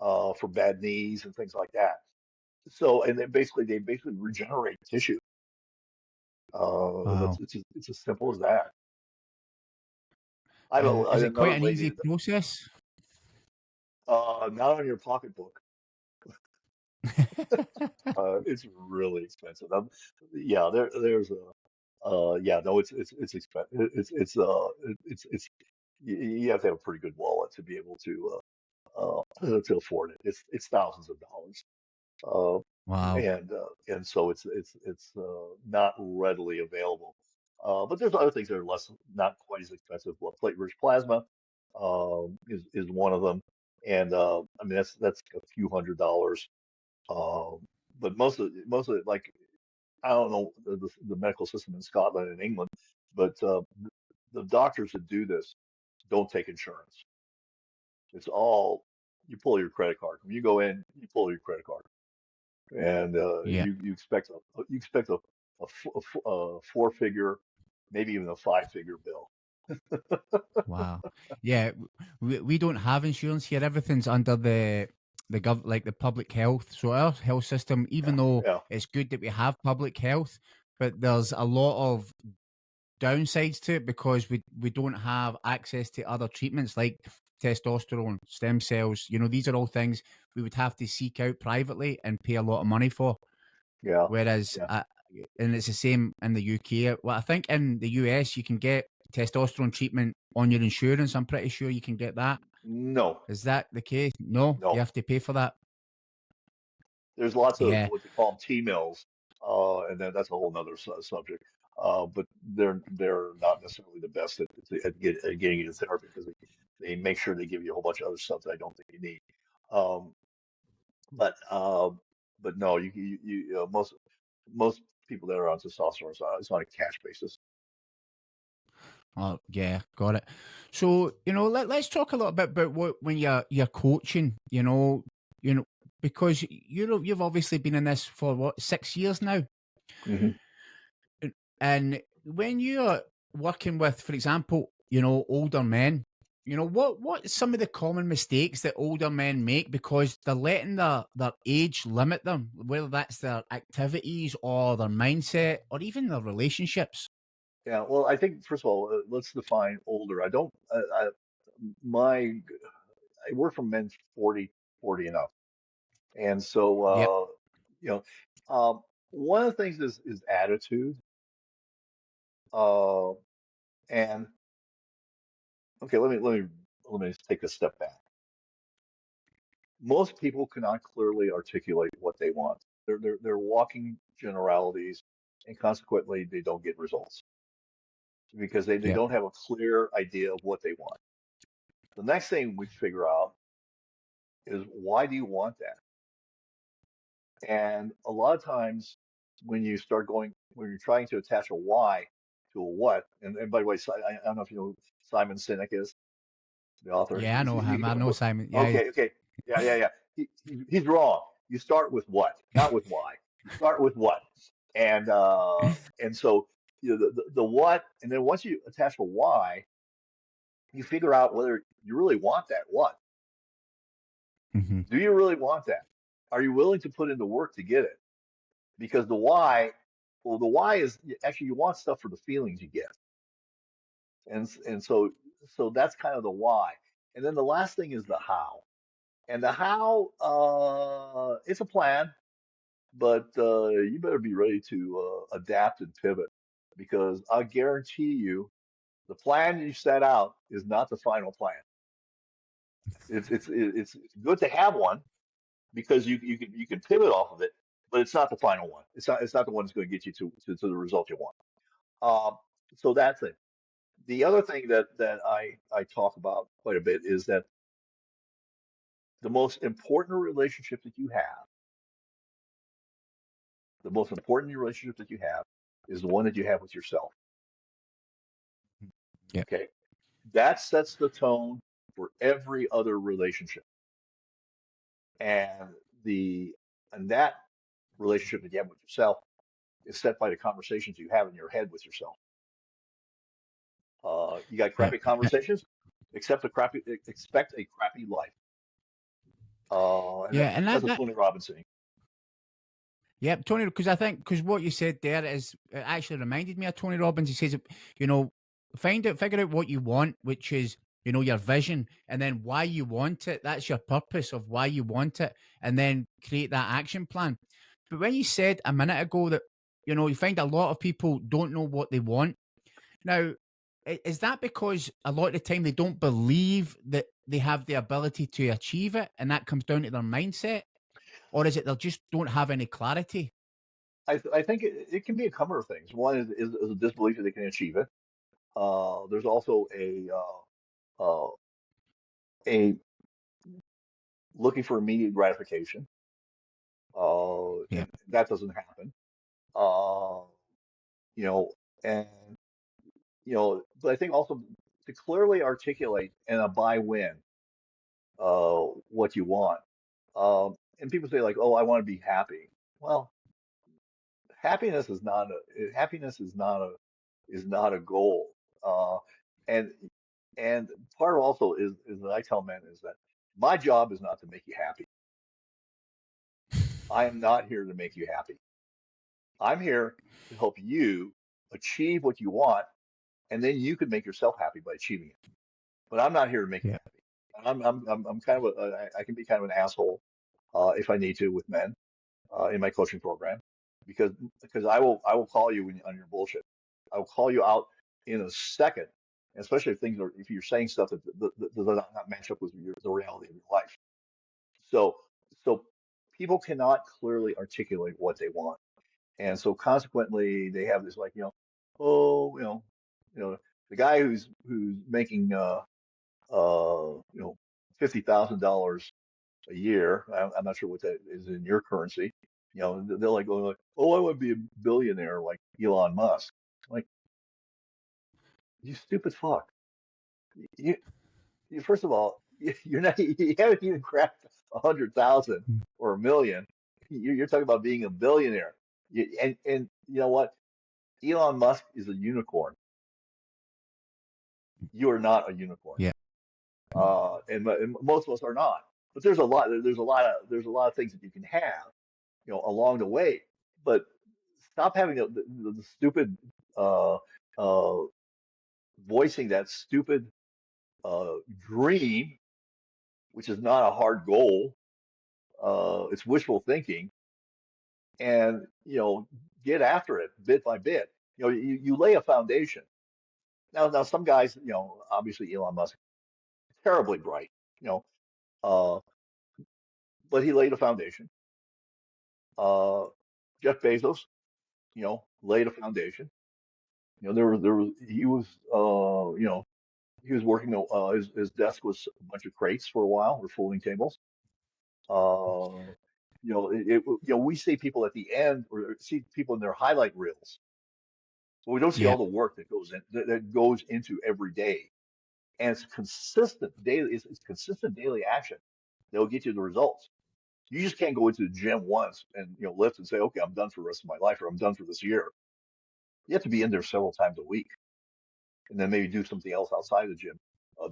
B: for bad knees and things like that. So, and then they basically regenerate tissue. That's
A: Wow.
B: it's as simple as that. I
A: Is
B: had
A: it quite
B: another
A: an easy
B: lady,
A: process?
B: not on your pocketbook. It's really expensive. Yeah, there's a yeah, no, it's expensive. It's you have to have a pretty good wallet to be able to afford it. It's thousands of dollars. Uh,
A: Wow.
B: and so it's not readily available. But there's other things that are not quite as expensive. Well, platelet-rich plasma is one of them, and I mean that's a few $100s. Um, but most of it, like I don't know the medical system in Scotland and England, but the doctors that do this don't take insurance. It's all you pull your credit card. When you go in, you pull your credit card, and
A: Yeah.
B: you expect a four-figure, maybe even a five-figure bill.
A: Wow. Yeah, we don't have insurance here. Everything's under like the public health. So our health system,
B: Yeah,
A: even though
B: yeah,
A: it's good that we have public health, but there's a lot of downsides to it because we don't have access to other treatments like testosterone, stem cells. These are all things we would have to seek out privately and pay a lot of money for.
B: yeah,
A: Whereas,
B: yeah.
A: and it's the same in the UK. Well, I think in the US you can get testosterone treatment on your insurance. I'm pretty sure you can get that.
B: No,
A: Is that the case? No, you
B: no.
A: have to pay for that.
B: There's lots of
A: Yeah.
B: what they call them T-mills, and then that's a whole nother subject. But they're not necessarily the best at getting you to therapy because they make sure they give you a whole bunch of other stuff that I don't think you need. Um, but no, most people that are on testosterone, so it's on a cash basis.
A: Oh, yeah, got it. So, let's talk a little bit about what when you're coaching, because you've obviously been in this for what, 6 years now.
B: Hmm.
A: And when you're working with, for example, older men, what some of the common mistakes that older men make because they're letting their age limit them, whether that's their activities or their mindset or even their relationships.
B: Yeah, well, I think first of all, let's define older. I don't. My I work for men 40 and up, and so
A: Yep.
B: you know, one of the things is attitude. Uh, and okay, let me take a step back. Most people cannot clearly articulate what they want. They're walking generalities, and consequently, they don't get results because they
A: Yep.
B: don't have a clear idea of what they want. The next thing we figure out is why do you want that? And a lot of times when you're trying to attach a why to a what, and by the way, I don't know if you know who Simon Sinek is, the author.
A: Yeah, I know him.
B: He
A: I
B: got a
A: know
B: book.
A: Simon. Yeah.
B: Okay. Yeah. He's wrong. You start with what, not with why. You start with what. And so the what, and then once you attach a why, you figure out whether you really want that what.
A: Hmm.
B: Do you really want that? Are you willing to put in the work to get it? Because the why is actually you want stuff for the feelings you get, and so that's kind of the why. And then the last thing is the how. And the how, it's a plan, but you better be ready to adapt and pivot because I guarantee you the plan you set out is not the final plan. It's good to have one because you can pivot off of it, but it's not the final one. It's not the one that's going to get you to the result you want. Um, so that's it. The other thing that I talk about quite a bit is that the most important relationship that you have, the most important relationship that you have is the one that you have with yourself.
A: Yeah.
B: Okay. That sets the tone for every other relationship. And the and that relationship that you have with yourself is set by the conversations you have in your head with yourself. You got
A: Yeah.
B: crappy conversations, expect a crappy life. And
A: Yeah. And
B: that's
A: that,
B: a
A: that
B: Tony Robbins saying.
A: Yep, Tony, because what you said there is it actually reminded me of Tony Robbins. He says, you know, figure out what you want, which is, your vision, and then why you want it. That's your purpose of why you want it, and then create that action plan. But when you said a minute ago that, you find a lot of people don't know what they want. Now, is that because a lot of the time they don't believe that they have the ability to achieve it, and that comes down to their mindset? Or is it they just don't have any clarity?
B: I think it can be a number of things. One is a disbelief that they can achieve it. There's also a looking for immediate gratification,
A: Yeah.
B: and that doesn't happen. Uh, you know, and but I think also to clearly articulate and a by when what you want. And people say like, "Oh, I want to be happy." Well, happiness is not a goal. Uh, and and part of also is that I tell men is that my job is not to make you happy. I am not here to make you happy. I'm here to help you achieve what you want, and then you can make yourself happy by achieving it. But I'm not here to make you
A: Yeah.
B: happy. I'm kind of I can be kind of an asshole if I need to with men in my coaching program because I will call you on your bullshit. I will call you out in a second, especially if you're saying stuff that does not match up with the reality of your life. So so people cannot clearly articulate what they want, and so consequently they have this like oh the guy who's making $50,000 a year. I'm not sure what that is in your currency. They're like going like, "Oh, I want to be a billionaire like Elon Musk." Like, you stupid fuck. You, first of all, you're not. You haven't even cracked 100,000 or a million. You're talking about being a billionaire. And you know what? Elon Musk is a unicorn. You are not a unicorn.
A: Yeah.
B: And most of us are not. But there's a lot of things that you can have, along the way. But stop having the stupid uh, uh, voicing that stupid dream, which is not a hard goal. It's wishful thinking, and get after it bit by bit. You lay a foundation. Now some guys, obviously Elon Musk, terribly bright, you know, uh, but he laid a foundation. Uh, Jeff Bezos, laid a foundation. He was working. His desk was a bunch of crates for a while, or folding tables. Uh, we see people at the end, or see people in their highlight reels, but we don't see
A: Yeah.
B: all the work that goes into every day, and it's consistent daily. It's consistent daily action that will get you the results. You just can't go into the gym once and lift and say, okay, I'm done for the rest of my life, or I'm done for this year. You have to be in there several times a week, and then maybe do something else outside the gym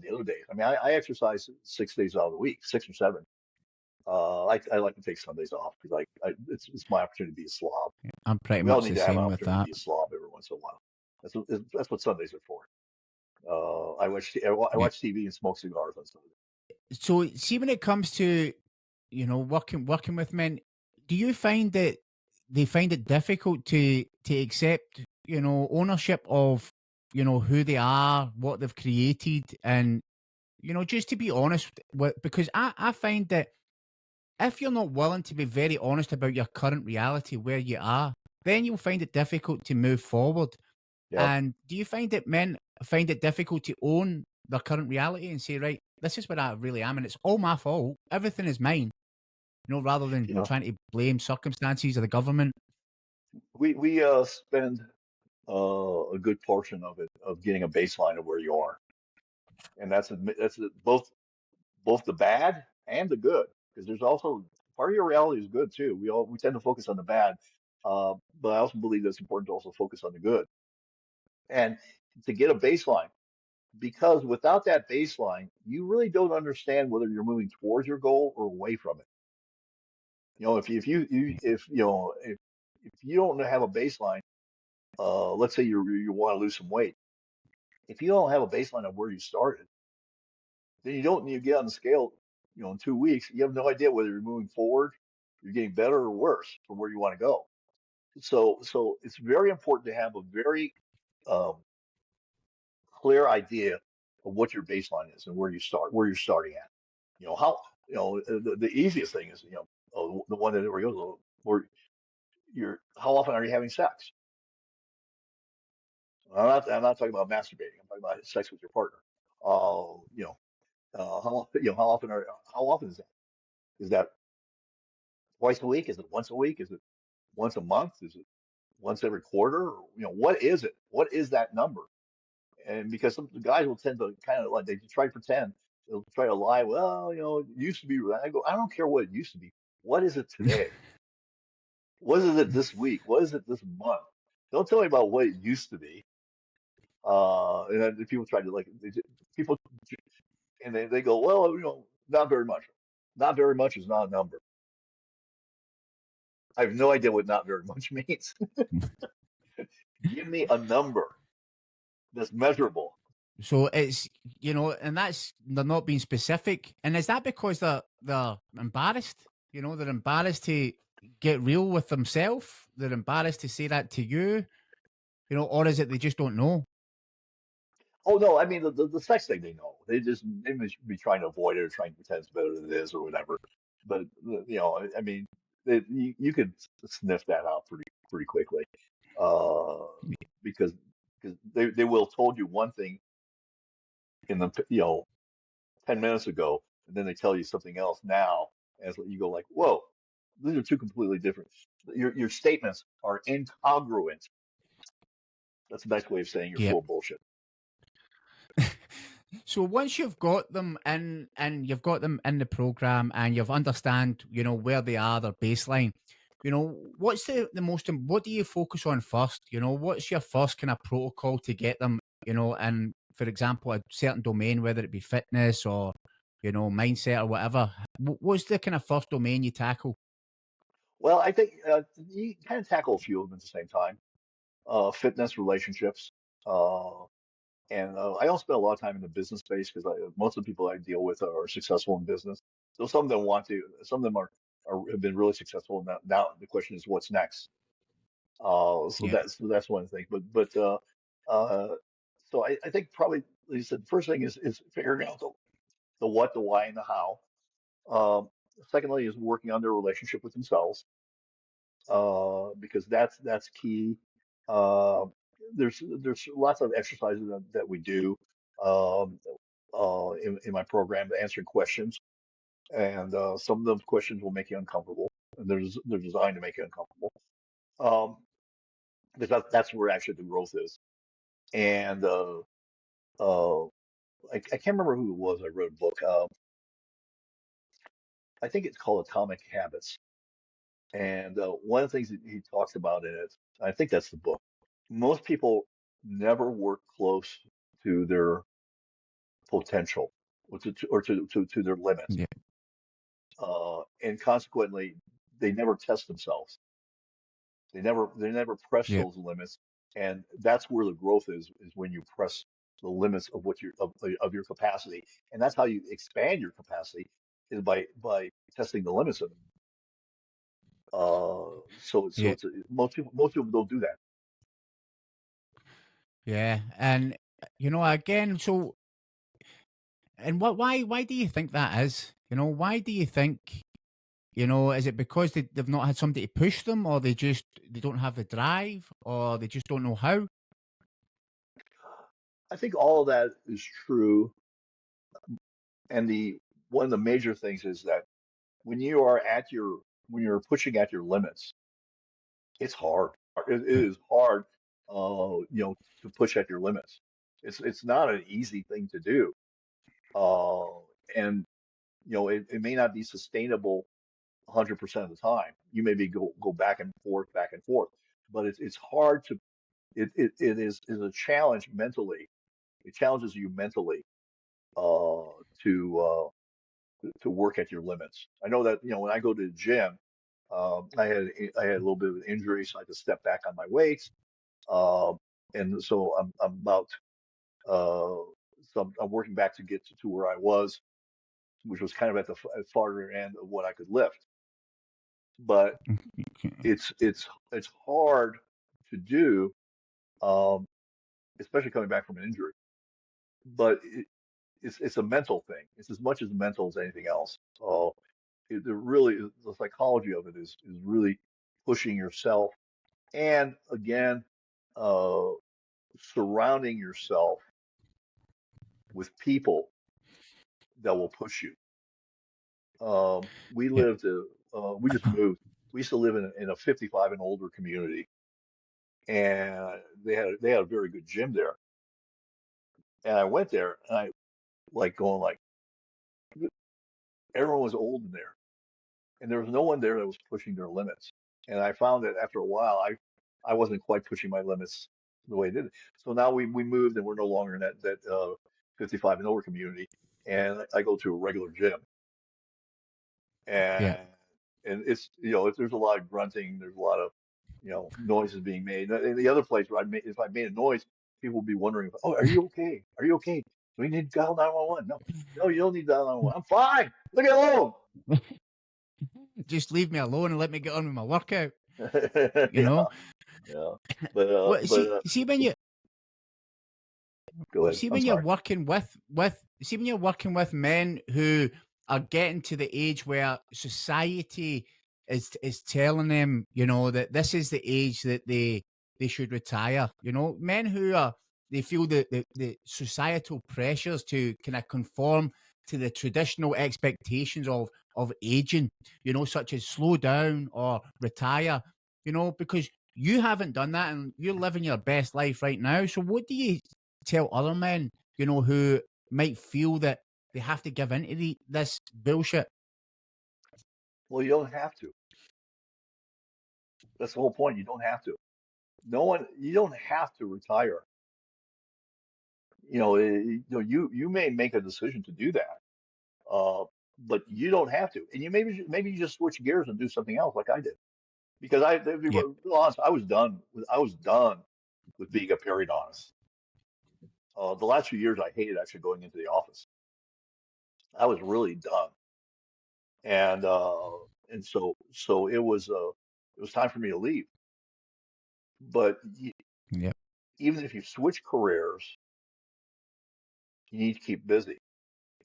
B: the other days. I mean, I exercise 6 days out of the week, 6 or 7. I like to take Sundays off because it's my opportunity to be a slob.
A: I'm pretty
B: We all
A: much
B: need
A: the
B: to have an
A: same with
B: opportunity to
A: that.
B: be a slob every once in a while. That's what Sundays are for. I watch
A: Yeah.
B: TV and smoke cigars on Sunday.
A: So see, when it comes to, working with men, do you find that they find it difficult to accept, ownership of, who they are, what they've created, and just to be honest with, because I find that if you're not willing to be very honest about your current reality where you are, then you'll find it difficult to move forward.
B: Yep.
A: And do you find that men find it difficult to own their current reality and say, right, this is where I really am, and it's all my fault. Everything is mine, rather than
B: You know,
A: trying to blame circumstances or the government.
B: we spend a good portion of it of getting a baseline of where you are, and both the bad and the good, because there's also part of your reality is good too. We tend to focus on the bad, but I also believe that it's important to also focus on the good and to get a baseline. Because without that baseline, you really don't understand whether you're moving towards your goal or away from it. If you don't have a baseline, let's say you want to lose some weight. If you don't have a baseline of where you started, then you get on the scale, in 2 weeks, you have no idea whether you're moving forward, you're getting better or worse from where you want to go. So it's very important to have a very um, clear idea of what your baseline is and where you're starting at. How, the easiest thing is, the one that everybody goes, where how often are you having sex? I'm not talking about masturbating. I'm talking about sex with your partner. Uh, you know, how often is that? Is that twice a week? Is it once a week? Is it once a month? Is it once every quarter? What is it? What is that number? And because some the guys will tend to kind of like they try to pretend, they'll try to lie. Well, it used to be. I go, I don't care what it used to be. What is it today? What is it this week? What is it this month? Don't tell me about what it used to be. And then people try to people and they go, well, not very much. Not very much is not a number. I have no idea what not very much means. Give me a number that's measurable.
A: So it's, and that's, they're not being specific. And is that because they're embarrassed? They're embarrassed to get real with themselves. They're embarrassed to say that to you, or is it they just don't know?
B: Oh no, I mean the sex thing they know. They must be trying to avoid it or trying to pretend it's better than it is or whatever. But I mean, you could sniff that out pretty quickly, uh, because they will have told you one thing in the 10 minutes ago, and then they tell you something else now, and you go like, whoa, these are two completely different. Your statements are incongruent. That's a nice way of saying you're
A: Yeah.
B: full of bullshit.
A: So once you've got them in, and you've got them in the program, and you've understand, where they are, their baseline, what's the most, what do you focus on first? What's your first kind of protocol to get them, and for example, a certain domain, whether it be fitness or, mindset or whatever, what's the kind of first domain you tackle?
B: Well, I think you kind of tackle a few of them at the same time. Fitness, relationships, uh, and I don't spend a lot of time in the business space because most of the people I deal with are successful in business. So some of them want to, some of them have been really successful. Now the question is what's next. So
A: Yeah.
B: that's one thing. Uh, so I think probably, like you said, the first thing is figuring out the what, the why, and the how. Um, Secondly is working on their relationship with themselves, because that's key. Uh, there's lots of exercises that we do um, in my program, answering questions, and some of those questions will make you uncomfortable, and they're designed to make you uncomfortable. Um, because that's where actually the growth is. And uh, I can't remember who it was. I wrote a book. I think it's called Atomic Habits. And one of the things that he talks about in it, I think that's the book. Most people never work close to their potential or to their limits.
A: Yeah.
B: And consequently, they never test themselves. They never press
A: Yeah.
B: those limits. And that's where the growth is when you press. the limits of what of your capacity, and that's how you expand your capacity is by testing the limits of it. So
A: Yeah,
B: it's most people don't do that.
A: yeah, and again, so and why do you think that is? Why do you think? Is it because they've not had somebody to push them, or they don't have the drive, or they just don't know how?
B: I think all of that is true, and the one of the major things is that when you are at your when you're pushing at your limits, it's hard. It is hard, to push at your limits. It's not an easy thing to do, and it may not be sustainable 100% of the time. You maybe go back and forth, but it's hard to it is a challenge mentally. It challenges you mentally uh, to to work at your limits. I know that when I go to the gym, I had a little bit of an injury, so I had to step back on my weights, uh, and so I'm about uh, I'm working back to get to where I was, which was kind of at the farther end of what I could lift. But it's hard to do, um, especially coming back from an injury. But it's a mental thing. It's as much as mental as anything else. So really the psychology of it is really pushing yourself, and again, uh, surrounding yourself with people that will push you. We
A: Yeah.
B: lived, we just moved. We used to live in a 55 and older community, and they had a very good gym there. And I went there, and I like going like everyone was old in there, and there was no one there that was pushing their limits. And I found that after a while, I wasn't quite pushing my limits the way I did it. So now we moved, and we're no longer in that 55 and older community, and I go to a regular gym,
A: Yeah.
B: and it's there's a lot of grunting, there's a lot of noises being made. In the other place where if I made a noise, people would be wondering, oh, are you okay? Are you okay? Do we need to dial 911? No, no, you don't need to dial 911. I'm fine. Look at home.
A: Just leave me alone and let me get on with my workout. You
B: Yeah,
A: know.
B: yeah.
A: Well,
B: But go ahead.
A: see
B: I'm
A: when you're
B: sorry.
A: working with see when you're working with men who are getting to the age where society is telling them, that this is the age that they should retire. Men who are they feel the societal pressures to kind of conform to the traditional expectations of aging, such as slow down or retire, because you haven't done that and you're living your best life right now. So what do you tell other men, who might feel that they have to give into this bullshit?
B: Well, you don't have to. That's the whole point. You don't have to. No one. You don't have to retire. You may make a decision to do that, uh, but you don't have to. And you maybe you just switch gears and do something else, like I did. Because to be
A: Yeah,
B: real honest, I was done with being a periodontist. The last few years, I hated actually going into the office. I was really done, and so it was time for me to leave. But
A: yeah,
B: even if you switch careers, you need to keep busy.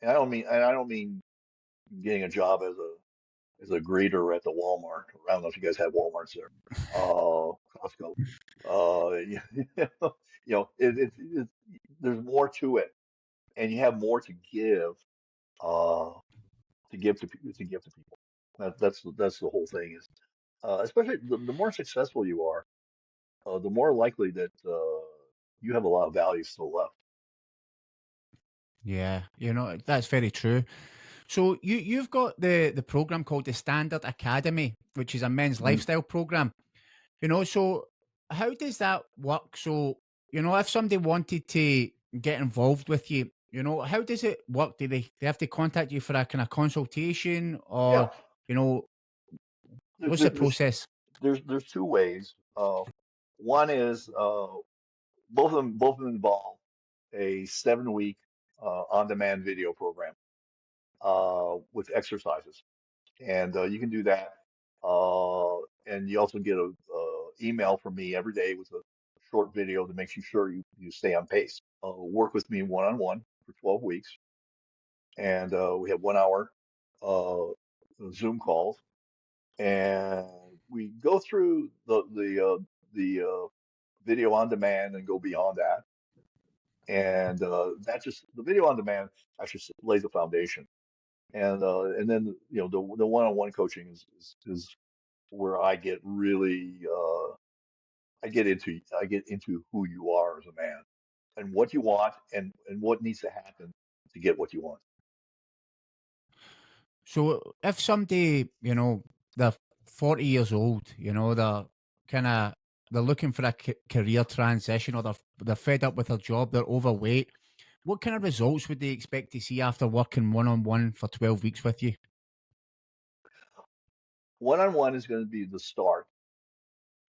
B: And I don't mean getting a job as a greeter at the Walmart. I don't know if you guys have Walmarts there. Costco. There's more to it, and you have more uh, to give to people. That's the whole thing is, especially the more successful you are, the more likely that you have a lot of value still left.
A: yeah. That's very true. So you've got the program called the Standard Academy, which is a men's
B: Mhm.
A: lifestyle program. So how does that work? So if somebody wanted to get involved with you, how does it work? Do they have to contact you for a kind of consultation, or
B: Yeah,
A: you know
B: there,
A: what's
B: there-
A: the
B: there's
A: process?
B: there's two ways. One is both of them involve. a 7-week on-demand video program with exercises, and you can do that. And you also get a email from me every day with a short video that makes you sure you stay on pace. Work with me one-on-one for 12 weeks, and we have 1 hour uh, Zoom calls, and we go through the video on demand and go beyond that. And that just the video on demand actually lays the foundation. And then the one-on-one coaching is where I get really I get into who you are as a man and what you want and what needs to happen to get what you want.
A: So if somebody, they're 40 years old, they're kind of they're looking for a career transition, or they're fed up with their job, they're overweight. What kind of results would they expect to see after working one on one for 12 weeks with you?
B: One-on-one is going to be the start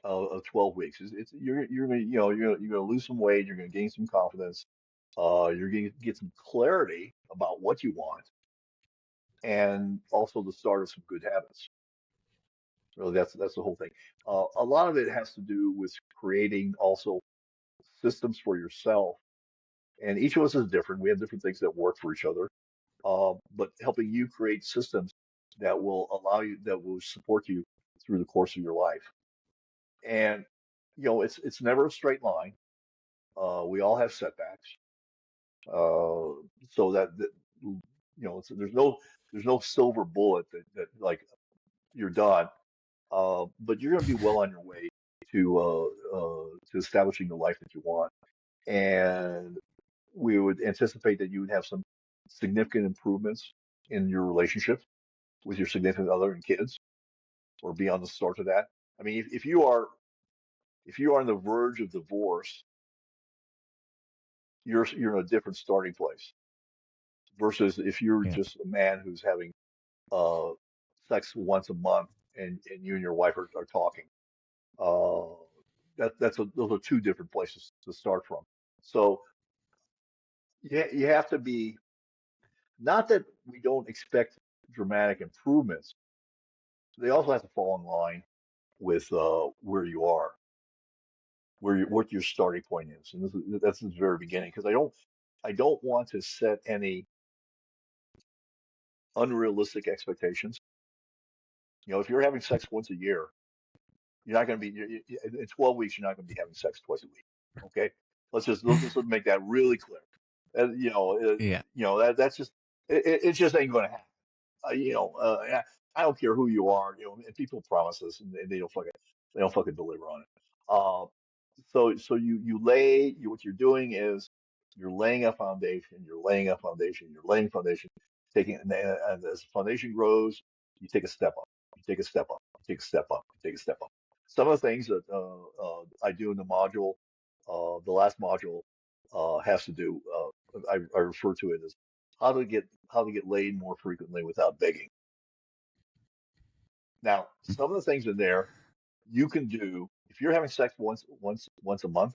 B: of 12 weeks. You're gonna you're gonna lose some weight, you're gonna gain some confidence, you're gonna get some clarity about what you want, and also the start of some good habits. Really, that's the whole thing. A lot of it has to do with creating also systems for yourself, and each of us is different. We have different things that work for each other, but helping you create systems that will support you through the course of your life. And it's never a straight line. We all have setbacks. So that there's no silver bullet that like you're done. But you're going to be well on your way to establishing the life that you want. And we would anticipate that you would have some significant improvements in your relationship with your significant other and kids, or be on the start of that. I mean, if you are on the verge of divorce, you're in a different starting place versus if you're
A: Yeah.
B: just a man who's having uh, sex once a month and you and your wife are talking. Uh, those are two different places to start from. So you have to be, not that we don't expect dramatic improvements, they also have to fall in line with where you are, what your starting point is, and that's the very beginning. Because I don't want to set any unrealistic expectations. If you're having sex once a year, you're not going to be in 12 weeks. You're not going to be having sex twice a week. Okay, let's just make that really clear.
A: Yeah.
B: That's just it just ain't going to happen. I don't care who you are. And people promise this and they don't fucking deliver on it. So what you're doing is you're laying a foundation. You're laying a foundation. You're laying foundation. Taking and as the foundation grows, you take a step up. You take a step up. You take a step up. You take a step up. Some of the things that I do in the module, the last module, has to do. I refer to it as how to get laid more frequently without begging. Now, some of the things in there you can do if you're having sex once a month.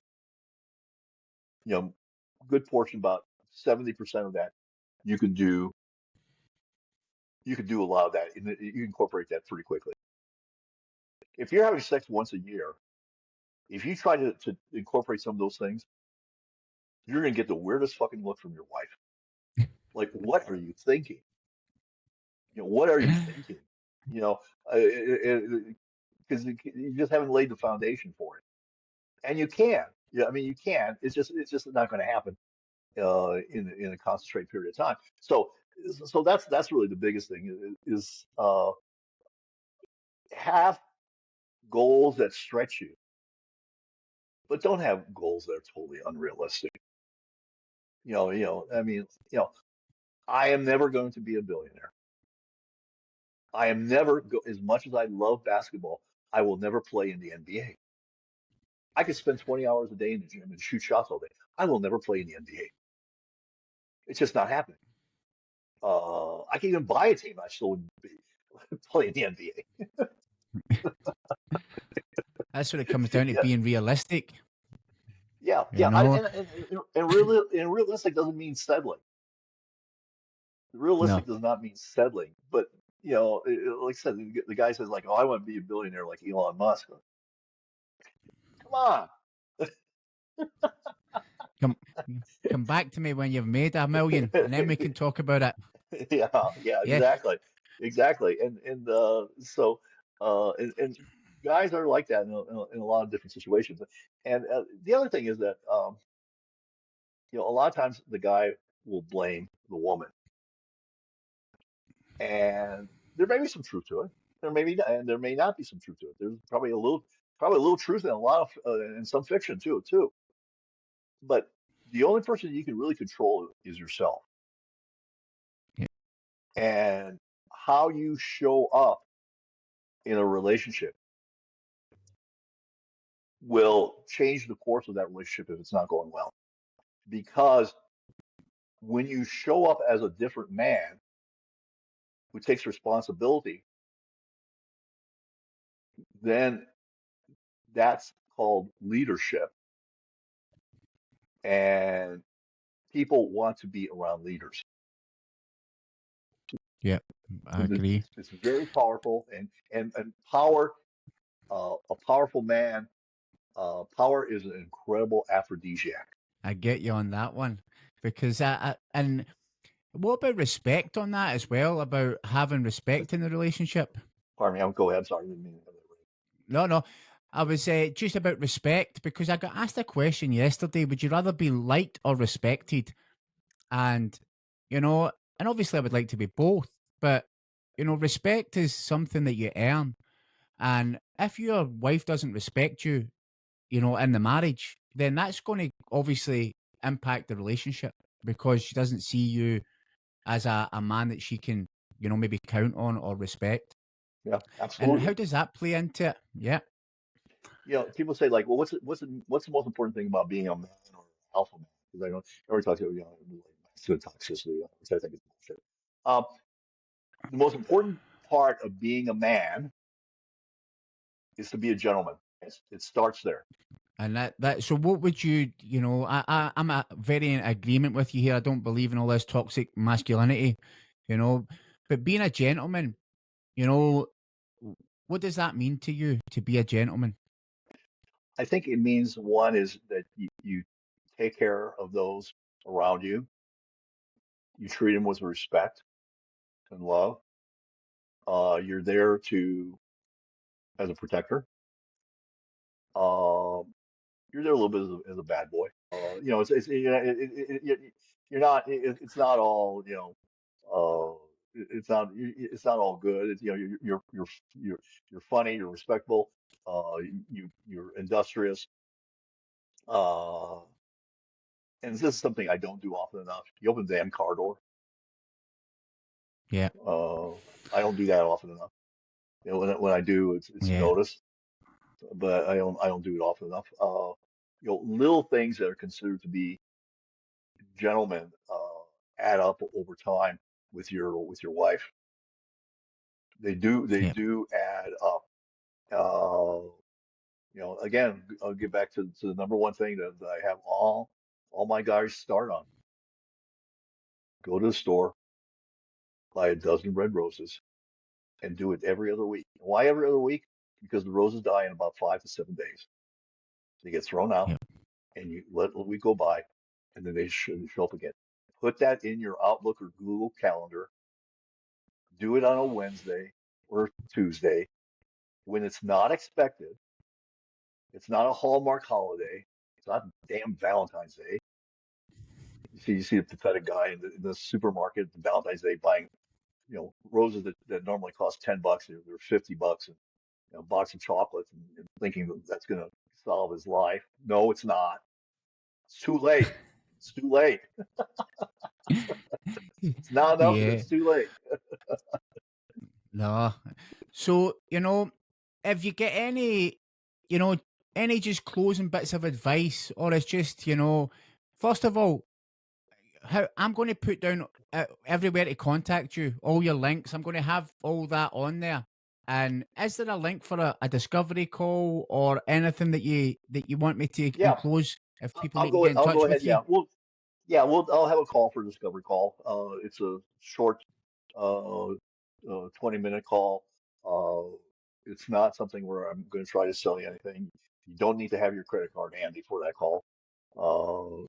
B: You know, good portion, about 70% of that, you can do. You can do a lot of that. You incorporate that pretty quickly. If you're having sex once a year, if you try to incorporate some of those things, you're gonna get the weirdest fucking look from your wife. Like, what are you thinking? What are you thinking? You know, because you just haven't laid the foundation for it, and you can. Yeah, I mean, you can. It's just not going to happen in a concentrated period of time. So that's really the biggest thing is have goals that stretch you, but don't have goals that are totally unrealistic. I mean, I am never going to be a billionaire. I am never as much as I love basketball, I will never play in the NBA. I could spend 20 hours a day in the gym and shoot shots all day. I will never play in the NBA. It's just not happening. I can even buy a team. I still wouldn't be play in the NBA.
A: That's what it comes down to,
B: Yeah,
A: being realistic,
B: yeah,
A: you know?
B: and And realistic doesn't mean settling.
A: No.
B: Realistic does not mean settling. But like I said, the guy says like, "Oh, I want to be a billionaire like Elon Musk." Come on.
A: Come come back to me when you've made a million, and then we can talk about it.
B: Yeah, yeah,
A: Yeah.
B: exactly. And guys are like that in a lot of different situations. And the other thing is that a lot of times the guy will blame the woman, and there may be some truth to it. There may not be some truth to it. There's probably a little truth in a lot of in some fiction too. But the only person you can really control is yourself,
A: Yeah.
B: and how you show up in a relationship will change the course of that relationship if it's not going well. Because when you show up as a different man who takes responsibility, then that's called leadership. And people want to be around leaders.
A: Yeah. I agree.
B: It's very powerful, and power, a powerful man, power is an incredible aphrodisiac.
A: I get you on that one because and what about respect on that as well? About having respect in the relationship?
B: Pardon me, I'll go ahead. I'm sorry, I didn't mean to have that
A: No, no. I was just about respect because I got asked a question yesterday. Would you rather be liked or respected? And, you know, and obviously I would like to be both, but, respect is something that you earn. And if your wife doesn't respect you, in the marriage, then that's going to obviously impact the relationship because she doesn't see you as a man that she can, maybe count on or respect.
B: Yeah,
A: And
B: absolutely.
A: how does that play into it? Yeah.
B: People say like, well, what's the most important thing about being a man or an alpha man? Because I don't everybody talks about like masculine toxicity, which I think is bullshit. Um, the most important part of being a man is to be a gentleman. It starts there.
A: And so what would I'm very in agreement with you here. I don't believe in all this toxic masculinity, you know, but being a gentleman, you know, what does that mean to you to be a gentleman?
B: I think it means one is that you take care of those around you. You treat them with respect and love. You're there to as a protector. Um, you're there a little bit as a bad boy. It's you're not. It's not all. It's not all good. You're funny. You're respectable. You're industrious. Uh, and this is something I don't do often enough. You open the damn car door.
A: Yeah.
B: Uh, I don't do that often enough. When I do, it's
A: Yeah.
B: noticed, but I don't do it often enough. Little things that are considered to be gentlemen add up over time with your wife. They
A: Yeah.
B: do add up. Uh, Again, I'll get back to the number one thing that I have all my guys start on. Go to the store, buy a dozen red roses, and do it every other week. Why every other week? Because the roses die in about 5 to 7 days. They get thrown out,
A: Yeah.
B: and you let a week go by, and then they show up again. Put that in your Outlook or Google Calendar. Do it on a Wednesday or Tuesday when it's not expected. It's not a Hallmark holiday. It's not damn Valentine's Day. You see a pathetic guy in the supermarket on Valentine's Day buying, roses that normally cost $10. They're $50, and a box of chocolates, and thinking that's going to solve his life. No, it's not. It's too late. It's too late. It's not enough, and
A: Yeah.
B: it's too late.
A: No. So, if you get you know, any just closing bits of advice, or it's just, first of all, how I'm going to put down everywhere to contact you, all your links. I'm going to have all that on there. And is there a link for a discovery call or anything that you want me to
B: Yeah,
A: enclose? if people
B: I'll
A: need to get in
B: I'll
A: touch
B: go ahead.
A: with you?
B: I'll have a call for discovery call. It's a short, uh, 20-minute call. It's not something where I'm going to try to sell you anything. You don't need to have your credit card handy for that call. Uh,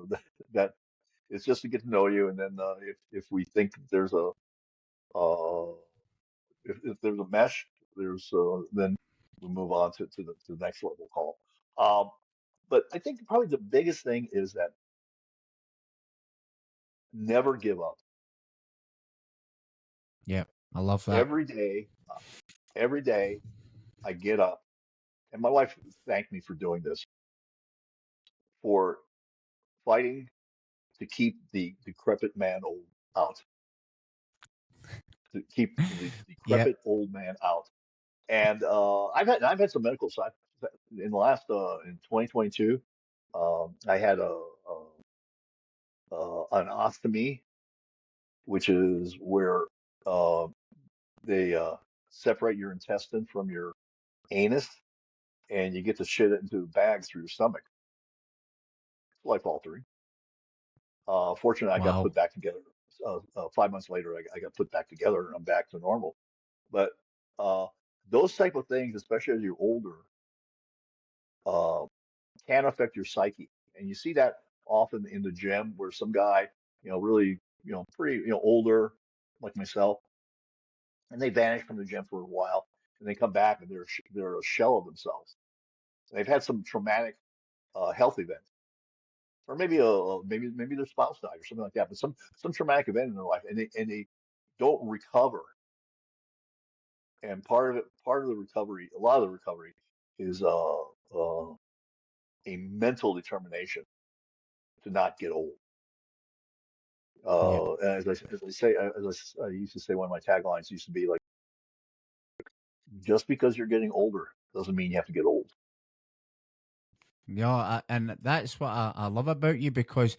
B: that, that it's just to get to know you, and then if we think that there's a uh, if there's a mesh, there's then we move on to the next level call. Um, but I think probably the biggest thing is that never give up.
A: Yeah, I love that.
B: Every day, every day I get up, and my wife thanked me for doing this, for fighting to keep the decrepit man old out, to keep the
A: Yeah.
B: decrepit old man out. And I've had some medical side in the last in 2022. I had an ostomy, which is where uh, they separate your intestine from your anus, and you get to shit it into bags through your stomach. It's life altering. Fortunately, I got
A: Wow.
B: put back together. 5 months later, I got put back together, and I'm back to normal. But uh, those type of things, especially as you're older, uh, can affect your psyche, and you see that often in the gym, where some guy, really, pretty, older, like myself, and they vanish from the gym for a while, and they come back and they're a shell of themselves. They've had some traumatic health event, or maybe their spouse died or something like that, but some traumatic event in their life, and they don't recover. And part of the recovery, a lot of the recovery, is a mental determination to not get old.
A: Yeah.
B: As I used to say, one of my taglines used to be like, just because you're getting older doesn't mean you have to get old.
A: Yeah, and that's what I love about you, because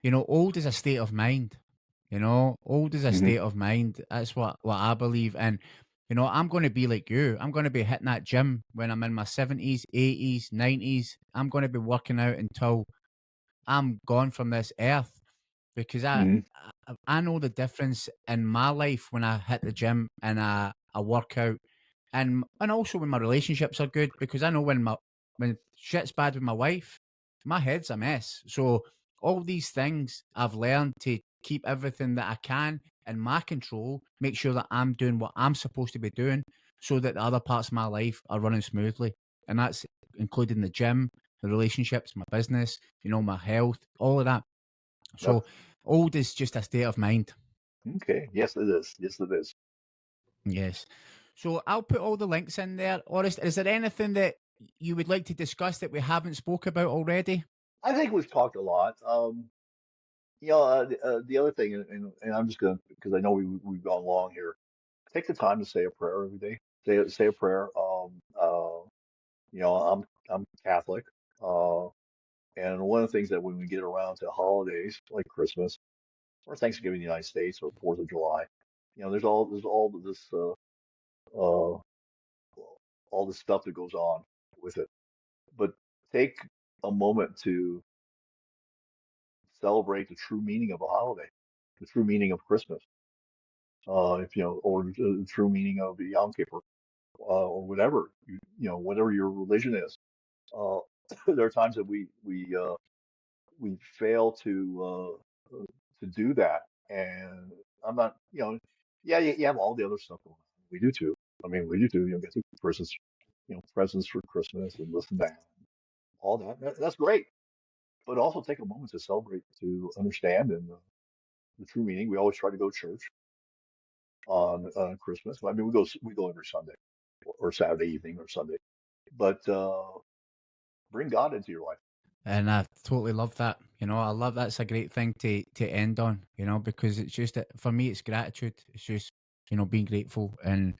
A: old is a state of mind. Old is a
B: Hmm.
A: state of mind. That's what I believe. And I'm going to be like you. I'm going to be hitting that gym when I'm in my 70s, 80s, 90s. I'm going to be working out until I'm gone from this earth, because
B: Hmm.
A: I know the difference in my life when I hit the gym and I work out, and also when my relationships are good, because I know when shit's bad with my wife, my head's a mess. So all these things I've learned to keep everything that I can in my control, make sure that I'm doing what I'm supposed to be doing, so that the other parts of my life are running smoothly, and that's including the gym, the relationships, my business, my health, all of that.
B: Yep.
A: So old is just a state of mind.
B: Okay. Yes, it is. Yes, it is.
A: Yes. So I'll put all the links in there. Orest, is there anything that you would like to discuss that we haven't spoke about already?
B: I think we've talked a lot. The other thing, and I'm just gonna, because I know we've gone long here. Take the time to say a prayer every day. Say a prayer. I'm Catholic, uh, and one of the things that when we get around to holidays like Christmas or Thanksgiving in the United States or Fourth of July, there's all this all this stuff that goes on with it. But take a moment to celebrate the true meaning of a holiday, the true meaning of Christmas, if or the true meaning of Yom Kippur, or whatever whatever your religion is. Uh, there are times that we fail to do that, and I'm not, yeah, you have all the other stuff going on. We do too. I mean, we do too. Get the presents for Christmas and this and that, all that. That's great. But also take a moment to celebrate, to understand, and the true meaning. We always try to go to church on Christmas. I mean, we go every Sunday or Saturday evening or Sunday, but bring God into your life.
A: And I totally love that. I love that's a great thing to end on, because it's just that for me, it's gratitude. It's just, being grateful, and,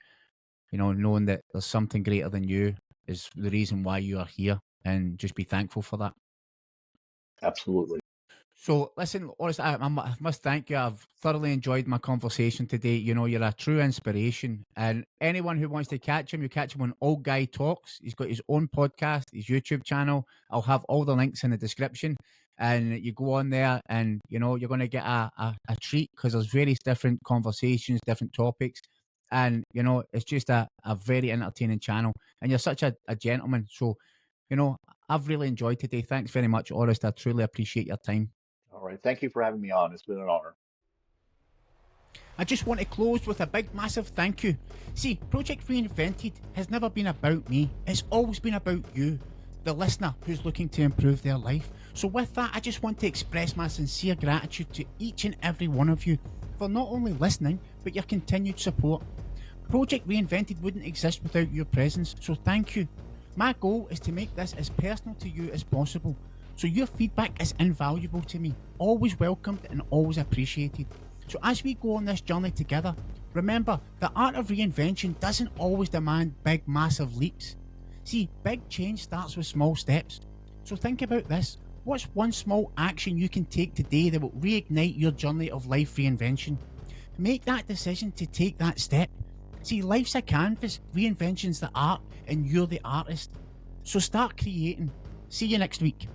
A: knowing that there's something greater than you is the reason why you are here, and just be thankful for that.
B: Absolutely.
A: So, listen, honestly, I must thank you. I've thoroughly enjoyed my conversation today. You know, you're a true inspiration. And anyone who wants to catch him, you catch him on Old Guy Talks. He's got his own podcast, his YouTube channel. I'll have all the links in the description. And you go on there and, you know, you're going to get a treat because there's various different conversations, different topics. And, you know, it's just a very entertaining channel. And you're such a gentleman. So, you know, I've really enjoyed today. Thanks very much, Orest. I truly appreciate your time.
B: All right. Thank you for having me on. It's been an honor.
A: I just want to close with a big, massive thank you. See, Project Reinvented has never been about me. It's always been about you, the listener who's looking to improve their life. So with that, I just want to express my sincere gratitude to each and every one of you for not only listening, but your continued support. Project Reinvented wouldn't exist without your presence, so thank you. My goal is to make this as personal to you as possible, so your feedback is invaluable to me, always welcomed and always appreciated. So as we go on this journey together, remember, the art of reinvention doesn't always demand big, massive leaps. See, big change starts with small steps. So think about this. What's one small action you can take today that will reignite your journey of life reinvention? Make that decision to take that step. See, life's a canvas, reinvention's the art, and you're the artist. So start creating. See you next week.